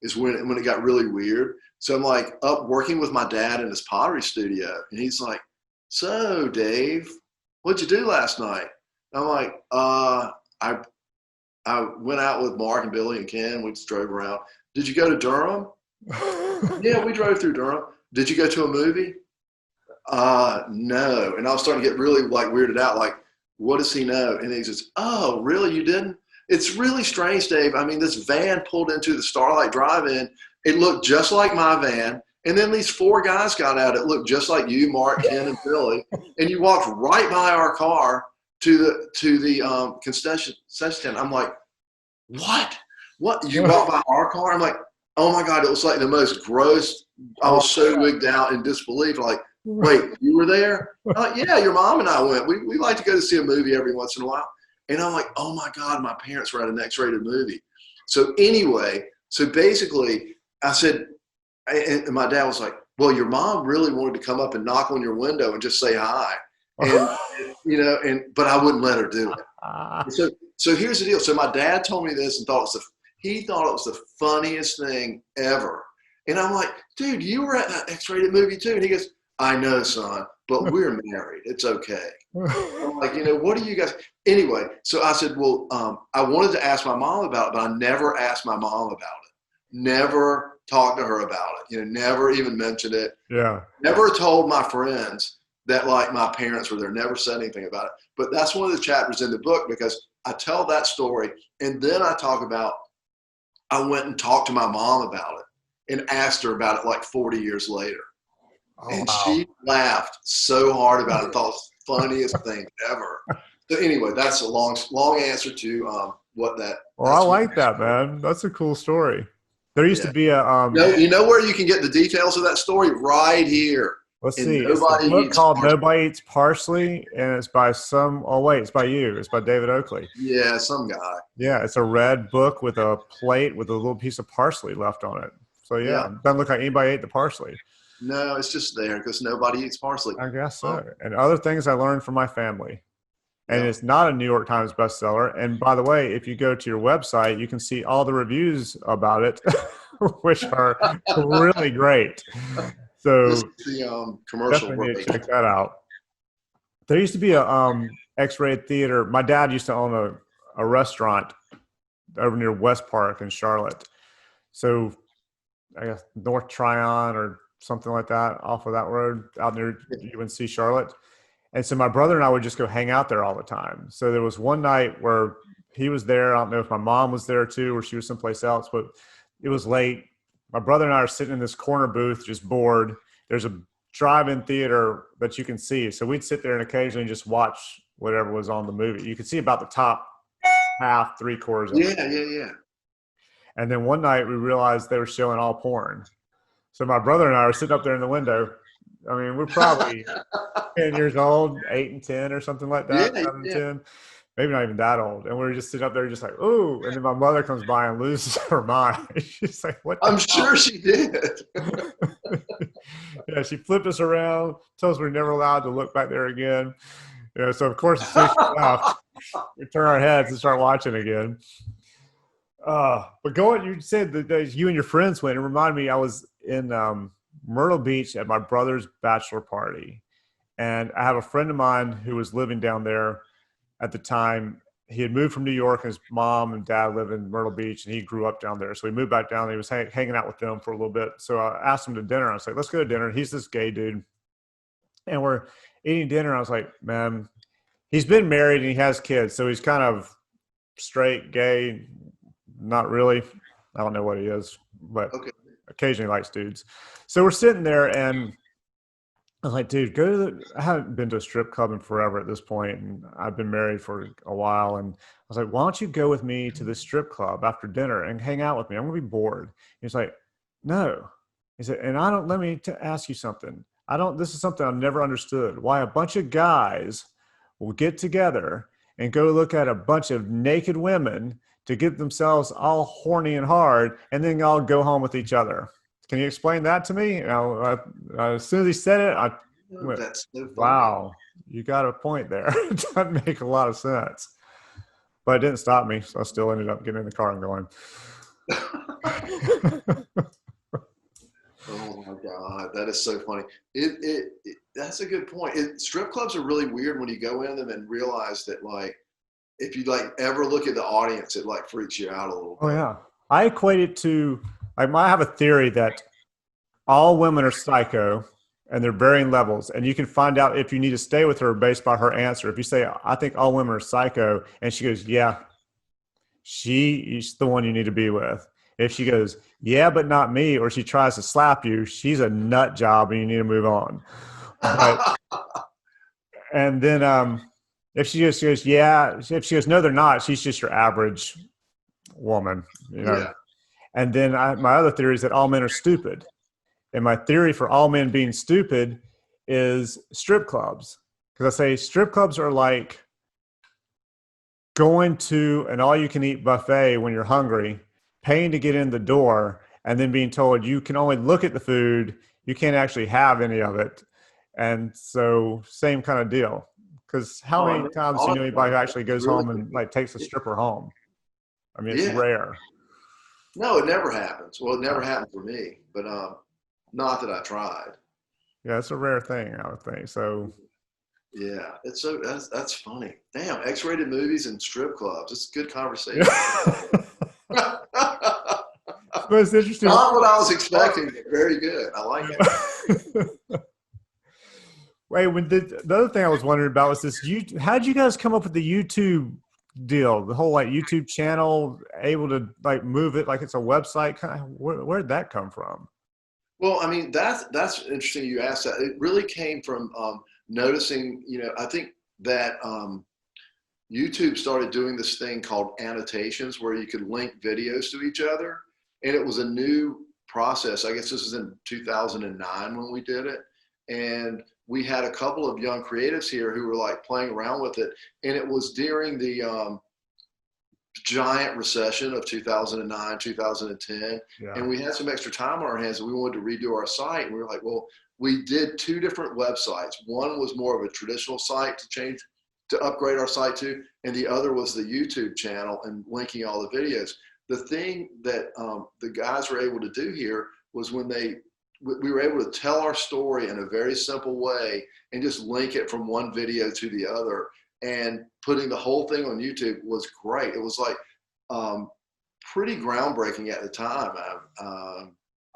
is when it got really weird. So I'm like up working with my dad in his pottery studio, and he's like, so Dave, what'd you do last night? And I'm like, I went out with Mark and Billy and Ken. We just drove around. Did you go to Durham? Yeah, we drove through Durham. Did you go to a movie? No. And I was starting to get really like weirded out. Like, what does he know? And he says, oh, really? You didn't? It's really strange, Dave. I mean, this van pulled into the Starlight Drive-In. It looked just like my van. And then these 4 guys got out. It looked just like you, Mark, Ken, and Billy. And you walked right by our car to the concession stand. I'm like, what? You walked by our car? I'm like, oh my God, it was like the most gross. I was so wigged out in disbelief. Like, wait, you were there? I'm like, yeah, your mom and I went. We like to go to see a movie every once in a while. And I'm like, oh my God, my parents were at an X-rated movie. So anyway, so basically I said, and my dad was like, well, your mom really wanted to come up and knock on your window and just say hi. And, you know, but I wouldn't let her do it. So here's the deal. So my dad told me this and thought He thought it was the funniest thing ever. And I'm like, dude, you were at that X-rated movie too. And he goes, I know, son, but we're married. It's okay. I'm like, what do you guys? Anyway, so I said, well, I wanted to ask my mom about it, but I never asked my mom about it. Never talked to her about it. Never even mentioned it. Yeah. Never told my friends that like my parents were there. Never said anything about it. But that's one of the chapters in the book because I tell that story and then I talk about I went and talked to my mom about it and asked her about it like 40 years later. Oh, and wow. she laughed so hard about it. Thought it was the funniest thing ever. So anyway, that's a long answer to what that. Well, I like that, man. That's a cool story. There used to be a you know where you can get the details of that story? Right here. Let's And see. It's a book called Nobody Eats Parsley, and it's by it's by you. It's by David Oakley. Yeah, some guy. Yeah, it's a red book with a plate with a little piece of parsley left on it. So yeah, it doesn't look like anybody ate the parsley. No, it's just there because nobody eats parsley. I guess so. And other things I learned from my family. And it's not a New York Times bestseller. And by the way, if you go to your website, you can see all the reviews about it, which are really great. So this is the commercial definitely need to check that out. There used to be a X-rated theater. My dad used to own a restaurant over near West Park in Charlotte. So I guess North Tryon or something like that off of that road out near UNC Charlotte. And so my brother and I would just go hang out there all the time. So there was one night where he was there. I don't know if my mom was there too, or she was someplace else, but it was late. My brother and I are sitting in this corner booth, just bored. There's a drive-in theater that you can see. So we'd sit there and occasionally just watch whatever was on the movie. You could see about the top half, 3/4 of it. Yeah. And then one night we realized they were showing all porn. So my brother and I were sitting up there in the window. I mean, we're probably 10 years old, 8 and 10 or something like that, 7 and 10. Maybe not even that old. And we were just sitting up there just like, ooh. And then my mother comes by and loses her mind. She's like, what? I'm sure she did. Yeah, she flipped us around, told us we're never allowed to look back there again. So of course, as soon as she left, we turn our heads and start watching again. But you said that you and your friends went. It reminded me, I was in Myrtle Beach at my brother's bachelor party. And I have a friend of mine who was living down there at the time. He had moved from New York, and his mom and dad live in Myrtle Beach, and he grew up down there. So he moved back down. He was hanging out with them for a little bit. So I asked him to dinner. I was like, let's go to dinner. He's this gay dude. And we're eating dinner. I was like, man, he's been married and he has kids. So he's kind of straight, gay, not really. I don't know what he is, but occasionally likes dudes. So we're sitting there and I was like, dude, I haven't been to a strip club in forever at this point, and I've been married for a while. And I was like, why don't you go with me to the strip club after dinner and hang out with me? I'm going to be bored. He's like, no. He said, and let me ask you something. This is something I've never understood. Why a bunch of guys will get together and go look at a bunch of naked women to get themselves all horny and hard, and then all go home with each other. Can you explain that to me? As soon as he said it, I went, that's so funny. Wow, you got a point there. It doesn't make a lot of sense. But it didn't stop me, so I still ended up getting in the car and going. Oh my God, that is so funny. That's a good point. Strip clubs are really weird when you go in them and realize that, like, if you ever look at the audience, it freaks you out a little bit. Oh yeah, I equate it to. I have a theory that all women are psycho and they're varying levels. And you can find out if you need to stay with her based by her answer. If you say, I think all women are psycho, and she goes, yeah, she's the one you need to be with. If she goes, yeah, but not me, or she tries to slap you, she's a nut job and you need to move on. And then if she just goes, yeah, if she goes, no, they're not, she's just your average woman, Yeah. And then my other theory is that all men are stupid. And my theory for all men being stupid is strip clubs. Because I say strip clubs are like going to an all-you-can-eat buffet when you're hungry, paying to get in the door, and then being told you can only look at the food, you can't actually have any of it. And so same kind of deal. Because how many times do you know anybody who actually goes home and takes a stripper home? I mean, it's rare. No, it never happens. Well, it never happened for me, but not that I tried. Yeah, it's a rare thing, I would think. So, Yeah, it's so that's funny. Damn, X-rated movies and strip clubs. It's a good conversation. yeah. Not So it's interesting. what I was expecting, but very good. I like it. Wait, the other thing I was wondering about was this. How did you guys come up with the YouTube deal? The whole like YouTube channel, able to like move it like it's a website. Kind of, where did that come from? Well, I mean, that's interesting you asked that. It really came from noticing, I think that YouTube started doing this thing called annotations where you could link videos to each other. And it was a new process. I guess this was in 2009 when we did it. And we had a couple of young creatives here who were like playing around with it. And it was during the giant recession of 2009, 2010. Yeah. And we had some extra time on our hands and we wanted to redo our site. And we were like, well, we did two different websites. One was more of a traditional site to upgrade our site to, and the other was the YouTube channel and linking all the videos. The thing that the guys were able to do here was when we were able to tell our story in a very simple way and just link it from one video to the other. And putting the whole thing on YouTube was great. It was like pretty groundbreaking at the time.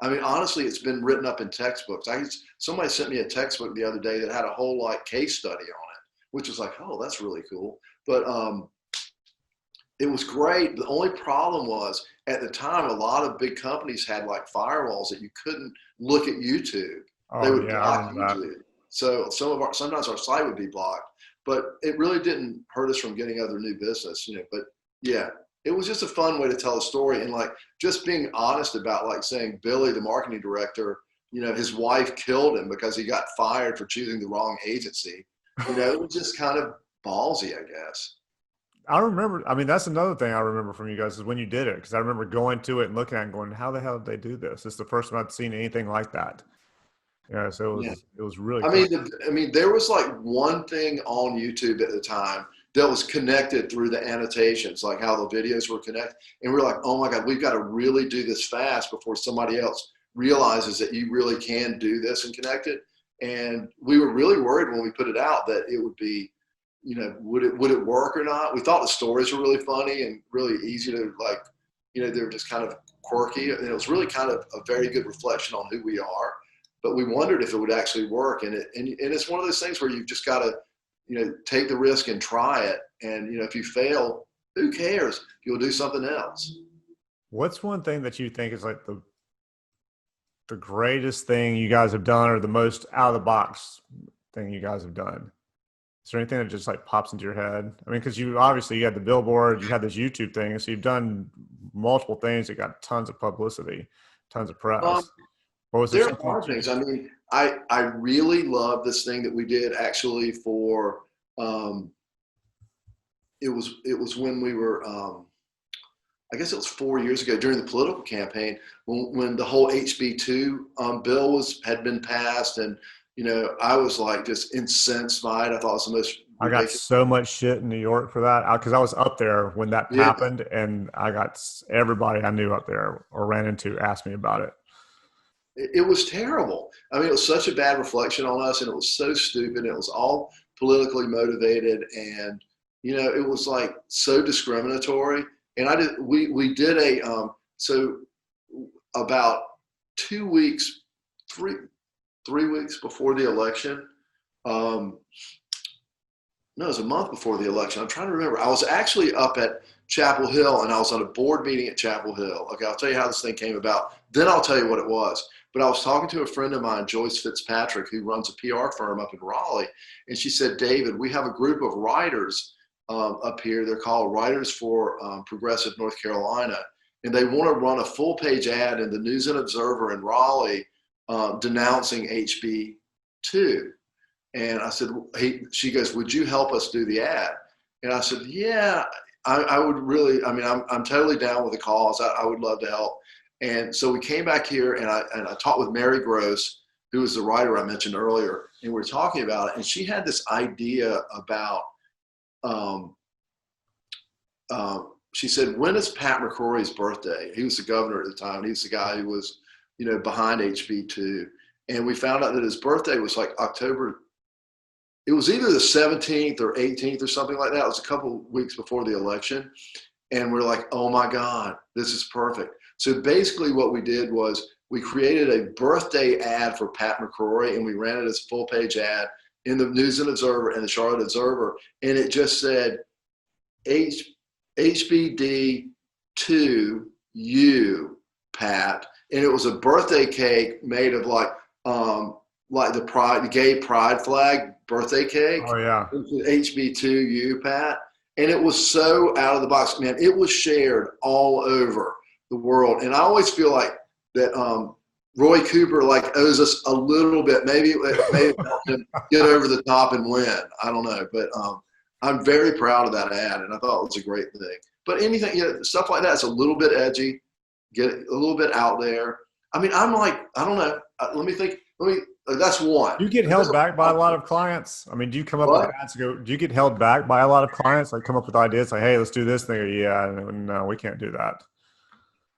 I mean, honestly, it's been written up in textbooks. Somebody sent me a textbook the other day that had a whole like case study on it, which was like, oh, that's really cool. But it was great. The only problem was at the time, a lot of big companies had like firewalls that you couldn't look at YouTube. They Oh would yeah, I block remember that. YouTube. So sometimes our site would be blocked, but it really didn't hurt us from getting other new business, But yeah, it was just a fun way to tell a story and like just being honest about like saying Billy, the marketing director, his wife killed him because he got fired for choosing the wrong agency. It was just kind of ballsy, I guess. I remember. I mean, that's another thing I remember from you guys is when you did it, because I remember going to it and looking at it and going, "How the hell did they do this?" It's the first time I'd seen anything like that. Yeah, so Yeah. it was really I cool. mean, there was like one thing on YouTube at the time that was connected through the annotations, like how the videos were connected. And we're like, oh my God, we've got to really do this fast before somebody else realizes that you really can do this and connect it. And we were really worried when we put it out that it would be, would it work or not? We thought the stories were really funny and really easy to like, they were just kind of quirky. And it was really kind of a very good reflection on who we are. But we wondered if it would actually work. And it's one of those things where you've just got to, take the risk and try it. And, if you fail, who cares? You'll do something else. What's one thing that you think is like the greatest thing you guys have done, or the most out of the box thing you guys have done? Is there anything that just like pops into your head? I mean, because you had the billboard, you had this YouTube thing, so you've done multiple things that got tons of publicity, tons of press. What was there There something are things. I mean, I really love this thing that we did actually for. It was when we were. I guess it was 4 years ago during the political campaign when the whole HB2 bill had been passed, and I was like just incensed by it. I thought it was the most I got ridiculous. so much shit in New York for that because I was up there when that Yeah. happened, and I got everybody I knew up there or ran into asked me about it. It was terrible. I mean, it was such a bad reflection on us, and it was so stupid. It was all politically motivated, and it was like so discriminatory. And we did so about 2 weeks, three weeks before the election. No, it was a month before the election. I'm trying to remember. I was actually up at Chapel Hill, and I was on a board meeting at Chapel Hill. Okay, I'll tell you how this thing came about. Then I'll tell you what it was. But I was talking to a friend of mine, Joyce Fitzpatrick, who runs a PR firm up in Raleigh, and she said, "David, we have a group of writers up here. They're called Writers for Progressive North Carolina, and they want to run a full-page ad in the News and Observer in Raleigh denouncing HB2." And I said, she goes, "Would you help us do the ad?" And I said, "Yeah, I would really. I mean, I'm totally down with the cause. I would love to help." And so we came back here, and I talked with Mary Gross, who was the writer I mentioned earlier, and we were talking about it. And she had this idea about she said, when is Pat McCrory's birthday? He was the governor at the time. He was the guy who was, behind HB2. And we found out that his birthday was like October. It was either the 17th or 18th or something like that. It was a couple of weeks before the election. And we're like, oh my God, this is perfect. So basically what we did was we created a birthday ad for Pat McCrory, and we ran it as a full page ad in the News and Observer and the Charlotte Observer. And it just said, HBD to you, Pat. And it was a birthday cake made of like the gay pride flag birthday cake. Oh yeah. HB2U, Pat. And it was so out of the box, man. It was shared all over the world. And I always feel like that Roy Cooper like owes us a little bit. Maybe help him get over the top and win. I don't know. But I'm very proud of that ad, and I thought it was a great thing. But anything, stuff like that, it's a little bit edgy, get a little bit out there. I mean, I'm like, I don't know. Let me think. That's one. Do you get held back by a lot of clients? I mean, do you come up with ads do you get held back by a lot of clients? Like come up with ideas like, hey, let's do this thing. Or, yeah, no, we can't do that.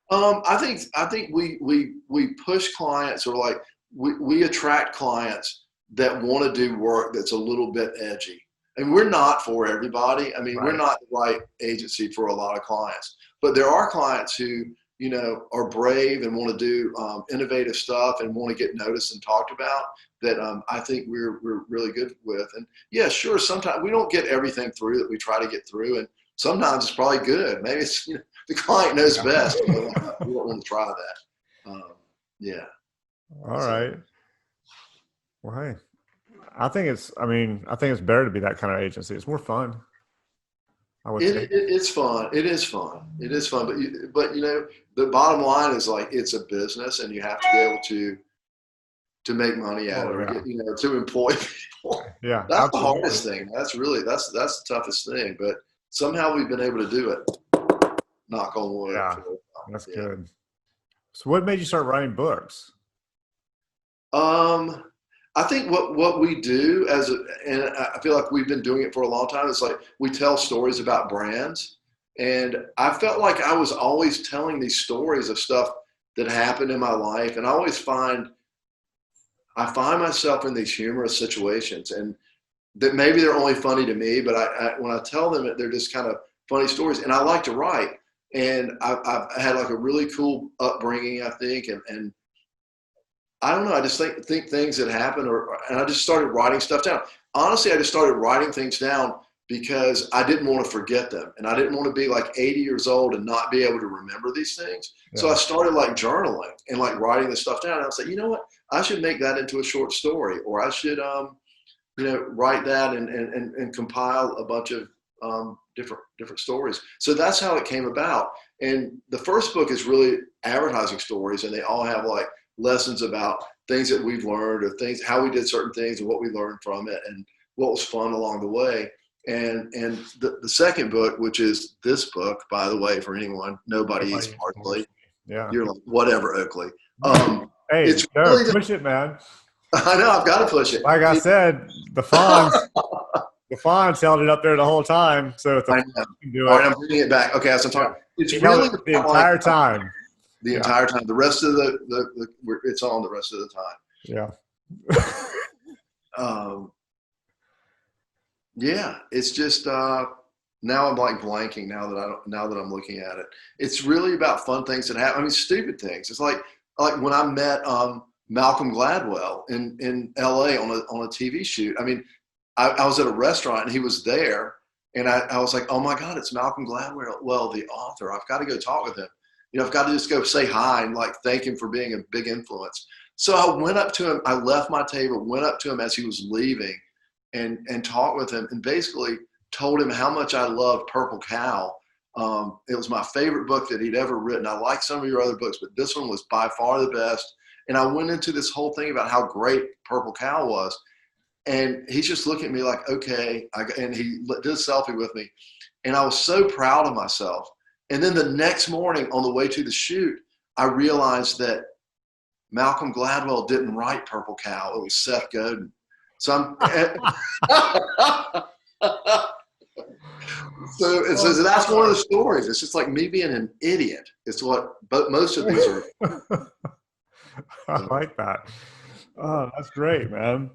I think we push clients, or like we attract clients that want to do work that's a little bit edgy. And we're not for everybody. I mean, We're not the right agency for a lot of clients, but there are clients who, are brave and want to do innovative stuff and want to get noticed and talked about that I think we're really good with. And yeah, sure, sometimes we don't get everything through that we try to get through. And sometimes it's probably good. Maybe it's, the client knows best. We don't want to try that. Yeah. All right. Well, hey, I think it's better to be that kind of agency. It's more fun. I would say. It's fun. It is fun. It is fun. But the bottom line is like, it's a business and you have to be able to make money at it, or get, to employ people. Yeah. That's absolutely the hardest thing. That's the toughest thing. But somehow we've been able to do it. Knock on wood. Yeah. That's good. So what made you start writing books? I think what we do and I feel like we've been doing it for a long time, it's like we tell stories about brands. And I felt like I was always telling these stories of stuff that happened in my life. And I find myself in these humorous situations, and that maybe they're only funny to me, but when I tell them, they're just kind of funny stories. And I like to write. And I've had like a really cool upbringing, I think. And I don't know. I just think things that happen, and I just started writing stuff down. Honestly, I just started writing things down because I didn't want to forget them, and I didn't want to be like 80 years old and not be able to remember these things. Yeah. So I started like journaling and like writing this stuff down. And I was like, you know what? I should make that into a short story, or I should, write that and compile a bunch of different stories. So that's how it came about. And the first book is really advertising stories, and they all have like lessons about things that we've learned, or how we did certain things and what we learned from it and what was fun along the way. And the second book, which is this book, by the way, for anyone, Nobody Eats Parsley. Yeah. You're like, whatever, Oakley. Hey, it's really push it, man. I know, I've got to push it. Like I said, the Fonz held it up there the whole time. So if the can do it. All right, I'm bringing it back. Okay, so I'm talking. It's really the entire time. The entire time. The rest of it's on the rest of the time. Yeah. Yeah, it's just now I'm like blanking now that I'm looking at it. It's really about fun things that happen. I mean, stupid things. It's like when I met Malcolm Gladwell in LA on a TV shoot. I mean, I was at a restaurant and he was there, and I was like, oh my God, it's Malcolm Gladwell, the author. I've got to go talk with him. I've got to just go say hi and like thank him for being a big influence. So I went up to him. I left my table, went up to him as he was leaving, and talked with him, and basically told him how much I loved Purple Cow. It was my favorite book that he'd ever written. I like some of your other books, but this one was by far the best. And I went into this whole thing about how great Purple Cow was. And he's just looking at me like, okay. And he did a selfie with me. And I was so proud of myself. And then the next morning on the way to the shoot, I realized that Malcolm Gladwell didn't write Purple Cow. It was Seth Godin. So So that's one of the stories. It's just like me being an idiot. It's what, but most of these are. I like that. Oh, that's great, man.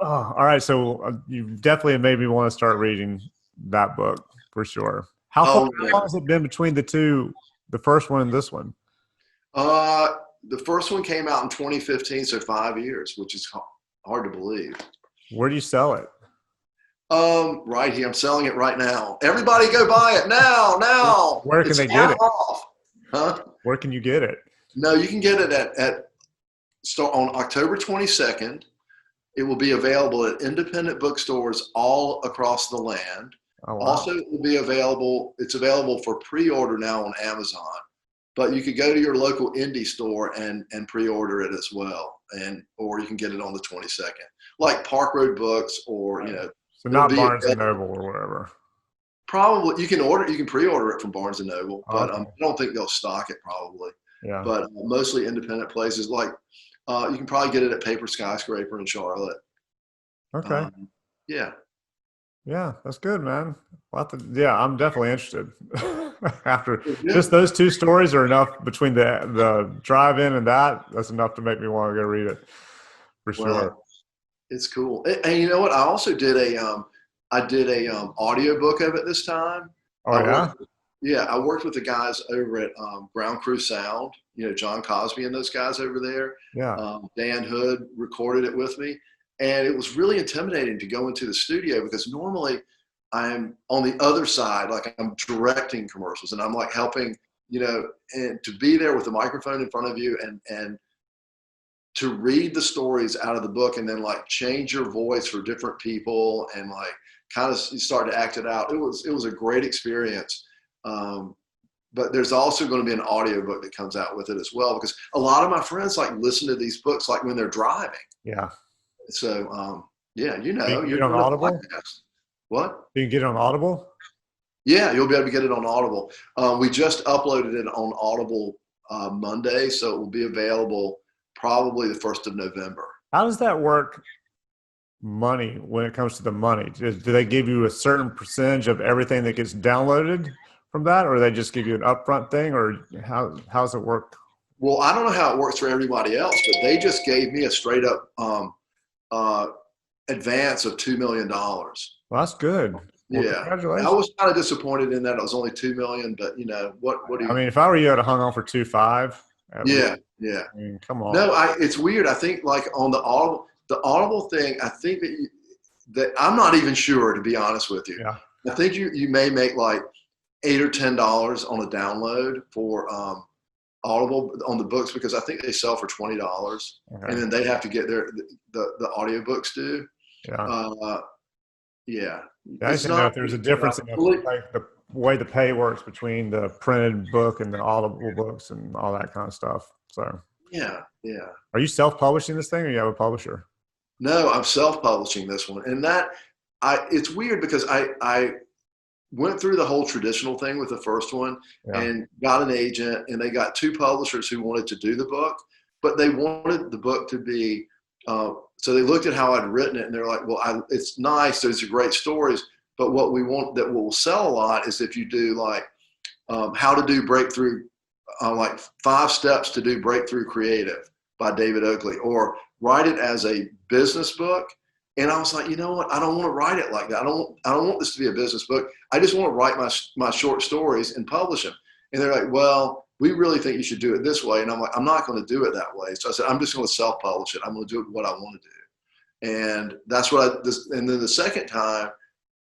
Oh, all right. So you definitely made me want to start reading that book for sure. Oh How long yeah. has it been between the two, the first one and this one? Uh, the first one came out in 2015, so 5 years, which is hard to believe. Where do you sell it? Right here, I'm selling it right now. Everybody, go buy it now! Now, Where can it's they get half it? off. Huh? Where can you get it? No, you can get it at start on October 22nd. It will be available at independent bookstores all across the land. Oh, wow. Also, it will be available. It's available for pre-order now on Amazon, but you could go to your local indie store and pre-order it as well, or you can get it on the 22nd, like Park Road Books, or So it'll not be Barnes and Noble or whatever. probably you can pre-order it from Barnes and Noble, but Okay. I don't think they'll stock it probably. Yeah. But mostly independent places like you can probably get it at Paper Skyscraper in Charlotte. Okay. Yeah. Yeah, that's good, man. Yeah, I'm definitely interested. After Yeah. just those two stories are enough between the drive-in and that's enough to make me want to go read it for sure. Well, it's cool. And you know what? I also did a audio book of it this time. Oh I yeah? worked, yeah, I worked with the guys over at Ground Crew Sound. John Cosby and those guys over there. Yeah. Dan Hood recorded it with me, and it was really intimidating to go into the studio because normally I'm on the other side, like I'm directing commercials, and I'm like helping, and to be there with the microphone in front of you and to read the stories out of the book and then like change your voice for different people and like kind of start to act it out. It was a great experience. But there's also going to be an audio book that comes out with it as well, because a lot of my friends like listen to these books like when they're driving. Yeah. So yeah, You can get you're it on doing a Audible? podcast. What? You can get it on Audible? Yeah, you'll be able to get it on Audible. We just uploaded it on Audible Monday, so it will be available probably the 1st of November. How does that work money when it comes to the money? Do they give you a certain percentage of everything that gets downloaded from that, or they just give you an upfront thing, or how's it work? Well, I don't know how it works for everybody else, but they just gave me a straight up uh, advance of $2 million. Well, that's good. Well, Yeah, I congratulations. was kind of disappointed in that it was only 2 million, but what do I you? mean, if I were you, I'd have hung on for 2.5 at least. Yeah, yeah. I mean, come on. No, it's weird. I think like on the Audible thing, I think that I'm not even sure, to be honest with you. Yeah. I think you may make like $8 or $10 on a download for Audible on the books, because I think they sell for $20, Okay. and then they have to get the audiobooks due. Yeah. Yeah, I just it's didn't know not. if there's a difference in the way the pay works between the printed book and the Audible books and all that kind of stuff. So, Yeah, yeah. are you self-publishing this thing, or you have a publisher? No, I'm self-publishing this one, and it's weird because I went through the whole traditional thing with the first one Yeah. and got an agent, and they got two publishers who wanted to do the book, but they wanted the book to be. So they looked at how I'd written it, and they're like, "Well, it's nice. Those are great stories, but what will sell a lot is if you do like how to do breakthrough, like 5 steps to do breakthrough creative by David Oakley, or write it as a business book." And I was like, you know what? I don't want to write it like that. I don't want this to be a business book. I just want to write my short stories and publish them. And they're like, well, we really think you should do it this way. And I'm like, I'm not going to do it that way. So I said, I'm just going to self-publish it. I'm going to do it what I want to do. And that's and then the second time,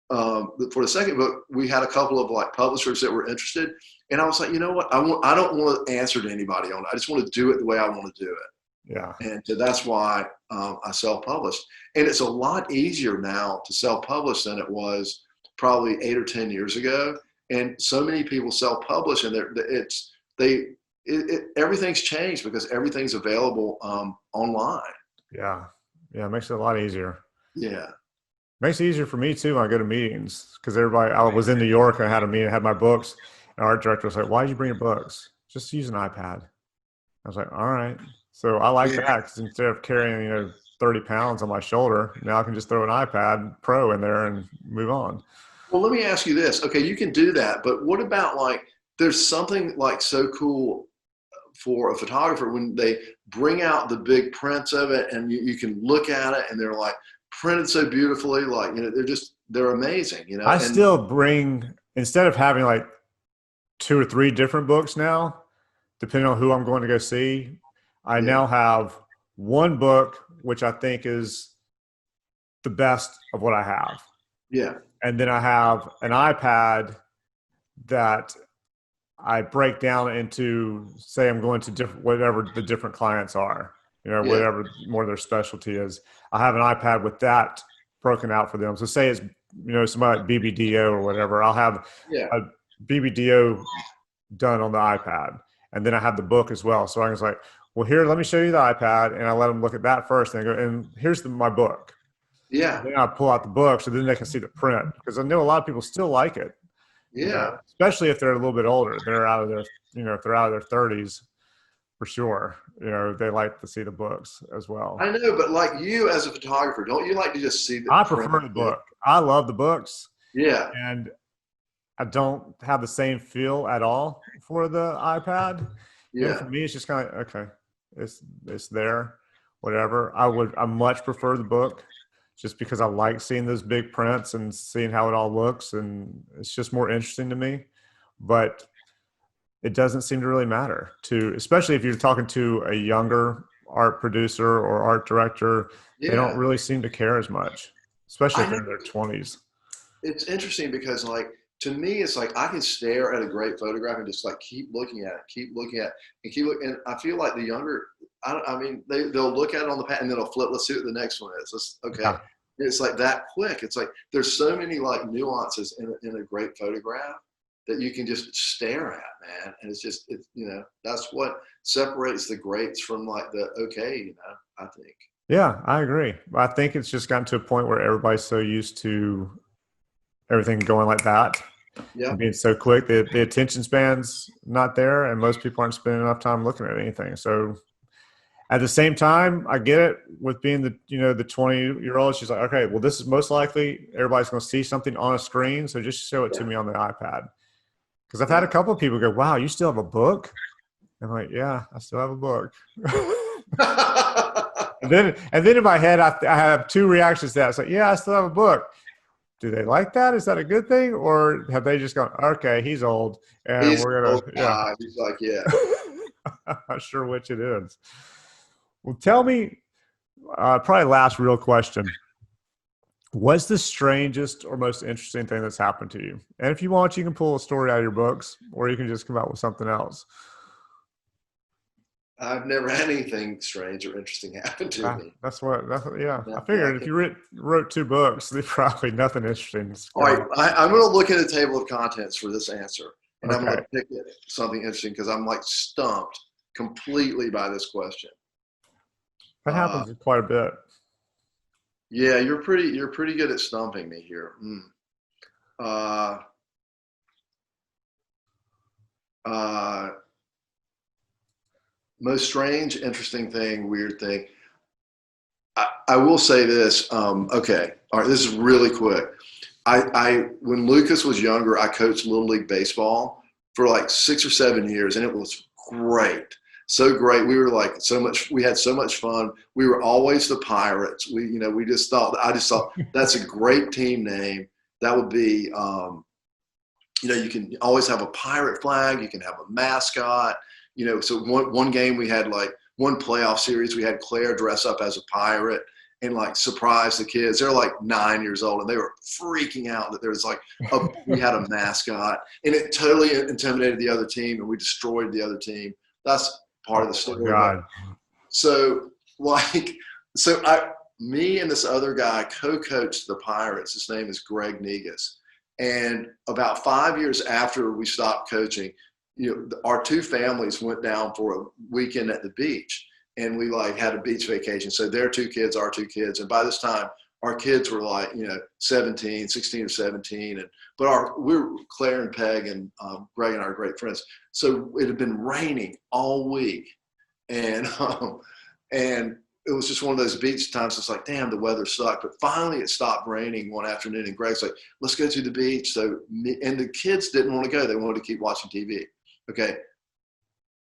for the second book, we had a couple of like publishers that were interested. And I was like, you know what? I don't want to answer to anybody on it. I just want to do it the way I want to do it. Yeah. And so that's why I self-published. And it's a lot easier now to self-publish than it was probably 8 or 10 years ago. And so many people self-publish, and everything's changed because everything's available online. Yeah. Yeah. It makes it a lot easier. Yeah. Makes it easier for me too when I go to meetings, because I was in New York and I had a meeting, I had my books, and our art director was like, "Why did you bring your books? Just use an iPad." I was like, "All right." So I like that, because instead of carrying 30 pounds on my shoulder, now I can just throw an iPad Pro in there and move on. Well, let me ask you this. Okay, you can do that, but what about like there's something like so cool for a photographer when they bring out the big prints of it and you can look at it and they're like printed so beautifully, like they're amazing, I and still bring, instead of having like two or three different books now, depending on who I'm going to go see, I yeah, now have one book, which I think is the best of what I have. yeah, And then I have an iPad that I break down into, say, I'm going to different, whatever the different clients are, yeah, whatever more their specialty is. I have an iPad with that broken out for them. So say it's, somebody like BBDO or whatever, I'll have yeah, a BBDO done on the iPad. And then I have the book as well. So I was like, well, here, let me show you the iPad. And I let them look at that first. And I go, and here's my book. And yeah, then I pull out the book so then they can see the print. Because I know a lot of people still like it, yeah. especially if they're a little bit older. They're out of their, if they're out of their 30s, for sure. They like to see the books as well. I know, but like you as a photographer, don't you like to just see the I print? prefer the book. I love the books. Yeah, And I don't have the same feel at all for the iPad. For yeah, me, it's just kind of okay. It's there, whatever. I much prefer the book, just because I like seeing those big prints and seeing how it all looks, and it's just more interesting to me. But it doesn't seem to really matter especially if you're talking to a younger art producer or art director. They don't yeah. really seem to care as much, especially I if know. they're in their 20s. It's interesting because like to me it's like I can stare at a great photograph and just like keep looking at it, keep looking at it, and keep looking. And I feel like the younger, I mean, they'll look at it on the pad and then they'll flip. Let's see what the next one is. Okay. Yeah. It's like that quick. It's like there's so many like nuances in a great photograph that you can just stare at, man. And that's what separates the greats from like the okay, I think. Yeah, I agree. I think it's just gotten to a point where everybody's so used to everything going like that Yeah. and being so quick that the attention span's not there, and most people aren't spending enough time looking at anything. So at the same time, I get it with being the 20-year-old. She's like, okay, well, this is most likely everybody's going to see something on a screen, so just show it to Yeah. me on the iPad. Because I've had a Yeah. couple of people go, wow, you still have a book? I'm like, yeah, I still have a book. And then in my head, I have two reactions to that. It's like, yeah, I still have a book. Do they like that? Is that a good thing? Or have they just gone, okay, he's old and He's we're an going old to, yeah. guy. He's like, yeah. I'm not sure which it is. Well, tell me, probably last real question. What's the strangest or most interesting thing that's happened to you? And if you want, you can pull a story out of your books, or you can just come out with something else. I've never had anything strange or interesting happen to me. Yeah. I Nothing I figured if can. you wrote two books, there's probably nothing interesting. All right, I'm going to look at a table of contents for this answer, and I'm going Okay. to pick something interesting because I'm like stumped completely by this question. That Uh, happens quite a bit. yeah, you're pretty good at stumping me here. Uh, uh, Most strange, interesting thing, weird thing. I will say this. Okay, all right. This is really quick. I when Lucas was younger, I coached Little League baseball for like 6 or 7 years, and it was great. So great. We were like so much. We had so much fun. We were always the Pirates. We just thought. I just thought that's a great team name. That would be. You can always have a pirate flag. You can have a mascot. So one game we had like one playoff series, we had Claire dress up as a pirate and like surprise the kids. They're like 9 years old and they were freaking out that there's like we had a mascot, and it totally intimidated the other team and we destroyed the other team. That's part of the Oh, story. God. So like, me and this other guy co-coached the Pirates. His name is Greg Negus. And about 5 years after we stopped coaching, our two families went down for a weekend at the beach, and we like had a beach vacation. So their two kids, our two kids. And by this time our kids were like, 16 or 17. We were Claire and Peg and Greg and our great friends. So it had been raining all week. And it was just one of those beach times. It's like, damn, the weather sucked. But finally it stopped raining one afternoon, and Greg's like, let's go to the beach. So, and the kids didn't want to go. They wanted to keep watching TV. Okay.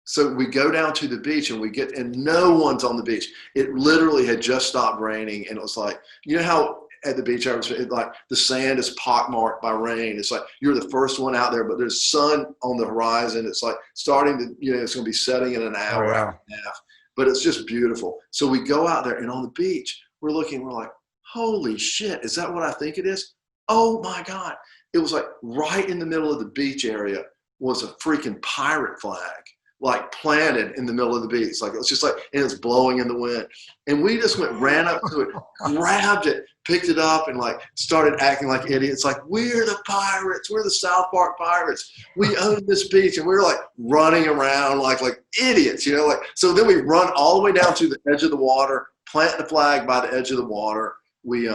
So we go down to the beach and and no one's on the beach. It literally had just stopped raining. And it was like, you know how at the beach, like the sand is pockmarked by rain. It's like, you're the first one out there, but there's sun on the horizon. It's like starting to, it's going to be setting in an hour, hour and a half, but it's just beautiful. So we go out there, and on the beach, we're like, holy shit, is that what I think it is? Oh my God. It was like right in the middle of the beach area was a freaking pirate flag, like planted in the middle of the beach. Like, it was just like, and it's blowing in the wind. And we just ran up to it, grabbed it, picked it up, and like started acting like idiots. Like, we're the pirates. We're the South Park Pirates. We own this beach. And we were like running around like idiots, like, so then we run all the way down to the edge of the water, plant the flag by the edge of the water. We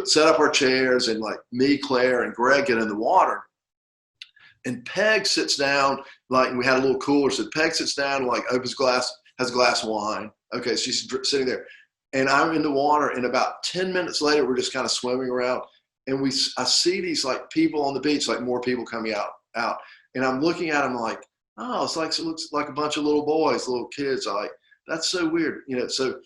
set up our chairs, and like me, Claire, and Greg get in the water. And Peg sits down, like, and we had a little cooler. So Peg sits down, like, opens glass, has a glass of wine. Okay, she's sitting there. And I'm in the water, and about 10 minutes later, we're just kind of swimming around. And I see these, like, people on the beach, like, more people coming out. And I'm looking at them like, oh, it looks like a bunch of little boys, little kids. I'm like, that's so weird. So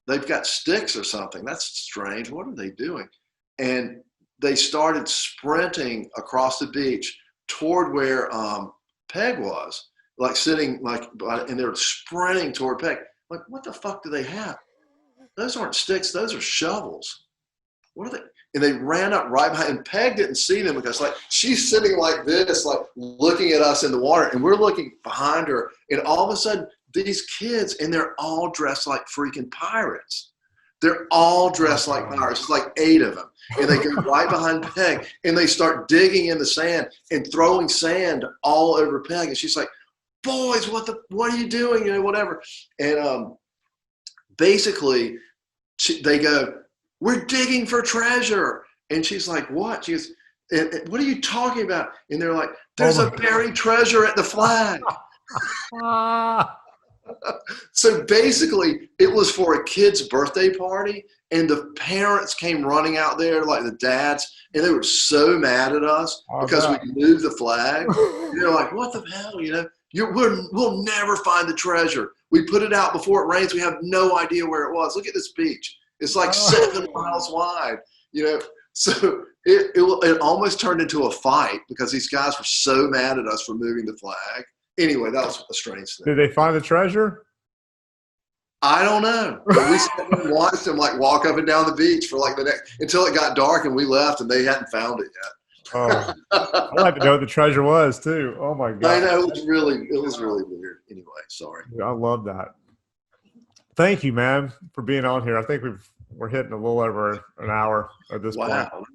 they've got sticks or something. That's strange. What are they doing? And they started sprinting across the beach toward where Peg was, like sitting, like, and they were sprinting toward Peg. Like, what the fuck do they have? Those aren't sticks. Those are shovels. What are they? And they ran up right behind, and Peg didn't see them because, like, she's sitting like this, like looking at us in the water, and we're looking behind her. And all of a sudden, these kids, and they're all dressed like freaking pirates. They're all dressed like pirates. It's like 8 of them. And they go right behind Peg, and they start digging in the sand and throwing sand all over Peg. And she's like, boys, what are you doing? Whatever. And basically they go, we're digging for treasure. And she's like, what? She goes, what are you talking about? And they're like, there's a buried treasure at the flag. So basically, it was for a kid's birthday party, and the parents came running out there, like the dads, and they were so mad at us because we moved the flag. They're like, what the hell, we'll never find the treasure. We put it out before it rains. We have no idea where it was. Look at this beach. It's like 7 miles wide, So it almost turned into a fight because these guys were so mad at us for moving the flag. Anyway, that was a strange thing. Did they find the treasure? I don't know. We sat and watched them like walk up and down the beach for like until it got dark, and we left, and they hadn't found it yet. Oh, I'd like to know what the treasure was too. Oh my God! I know, it was really weird. Anyway, sorry. I love that. Thank you, man, for being on here. I think we're hitting a little over an hour at this point. Wow,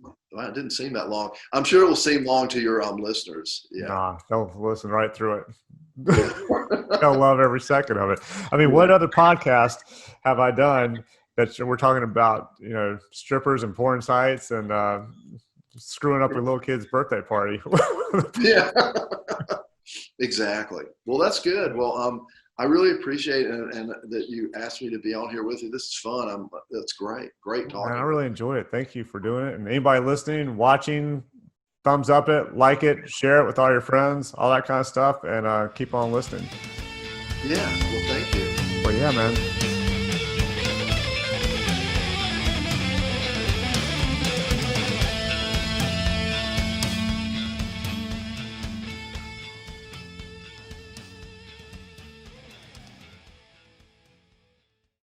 it didn't seem that long. I'm sure it will seem long to your listeners. Yeah. Nah, they'll listen right through it. They'll love every second of it. I mean, what other podcast have I done that we're talking about, strippers and porn sites and screwing up your little kid's birthday party? Yeah, exactly. Well, that's good. Well, I really appreciate it, and that you asked me to be on here with you. This is fun. That's great. Great talking. Man, I really enjoyed it. Thank you for doing it. And anybody listening, watching, thumbs up it, like it, share it with all your friends, all that kind of stuff, and keep on listening. Yeah. Well, thank you. Well, yeah, man.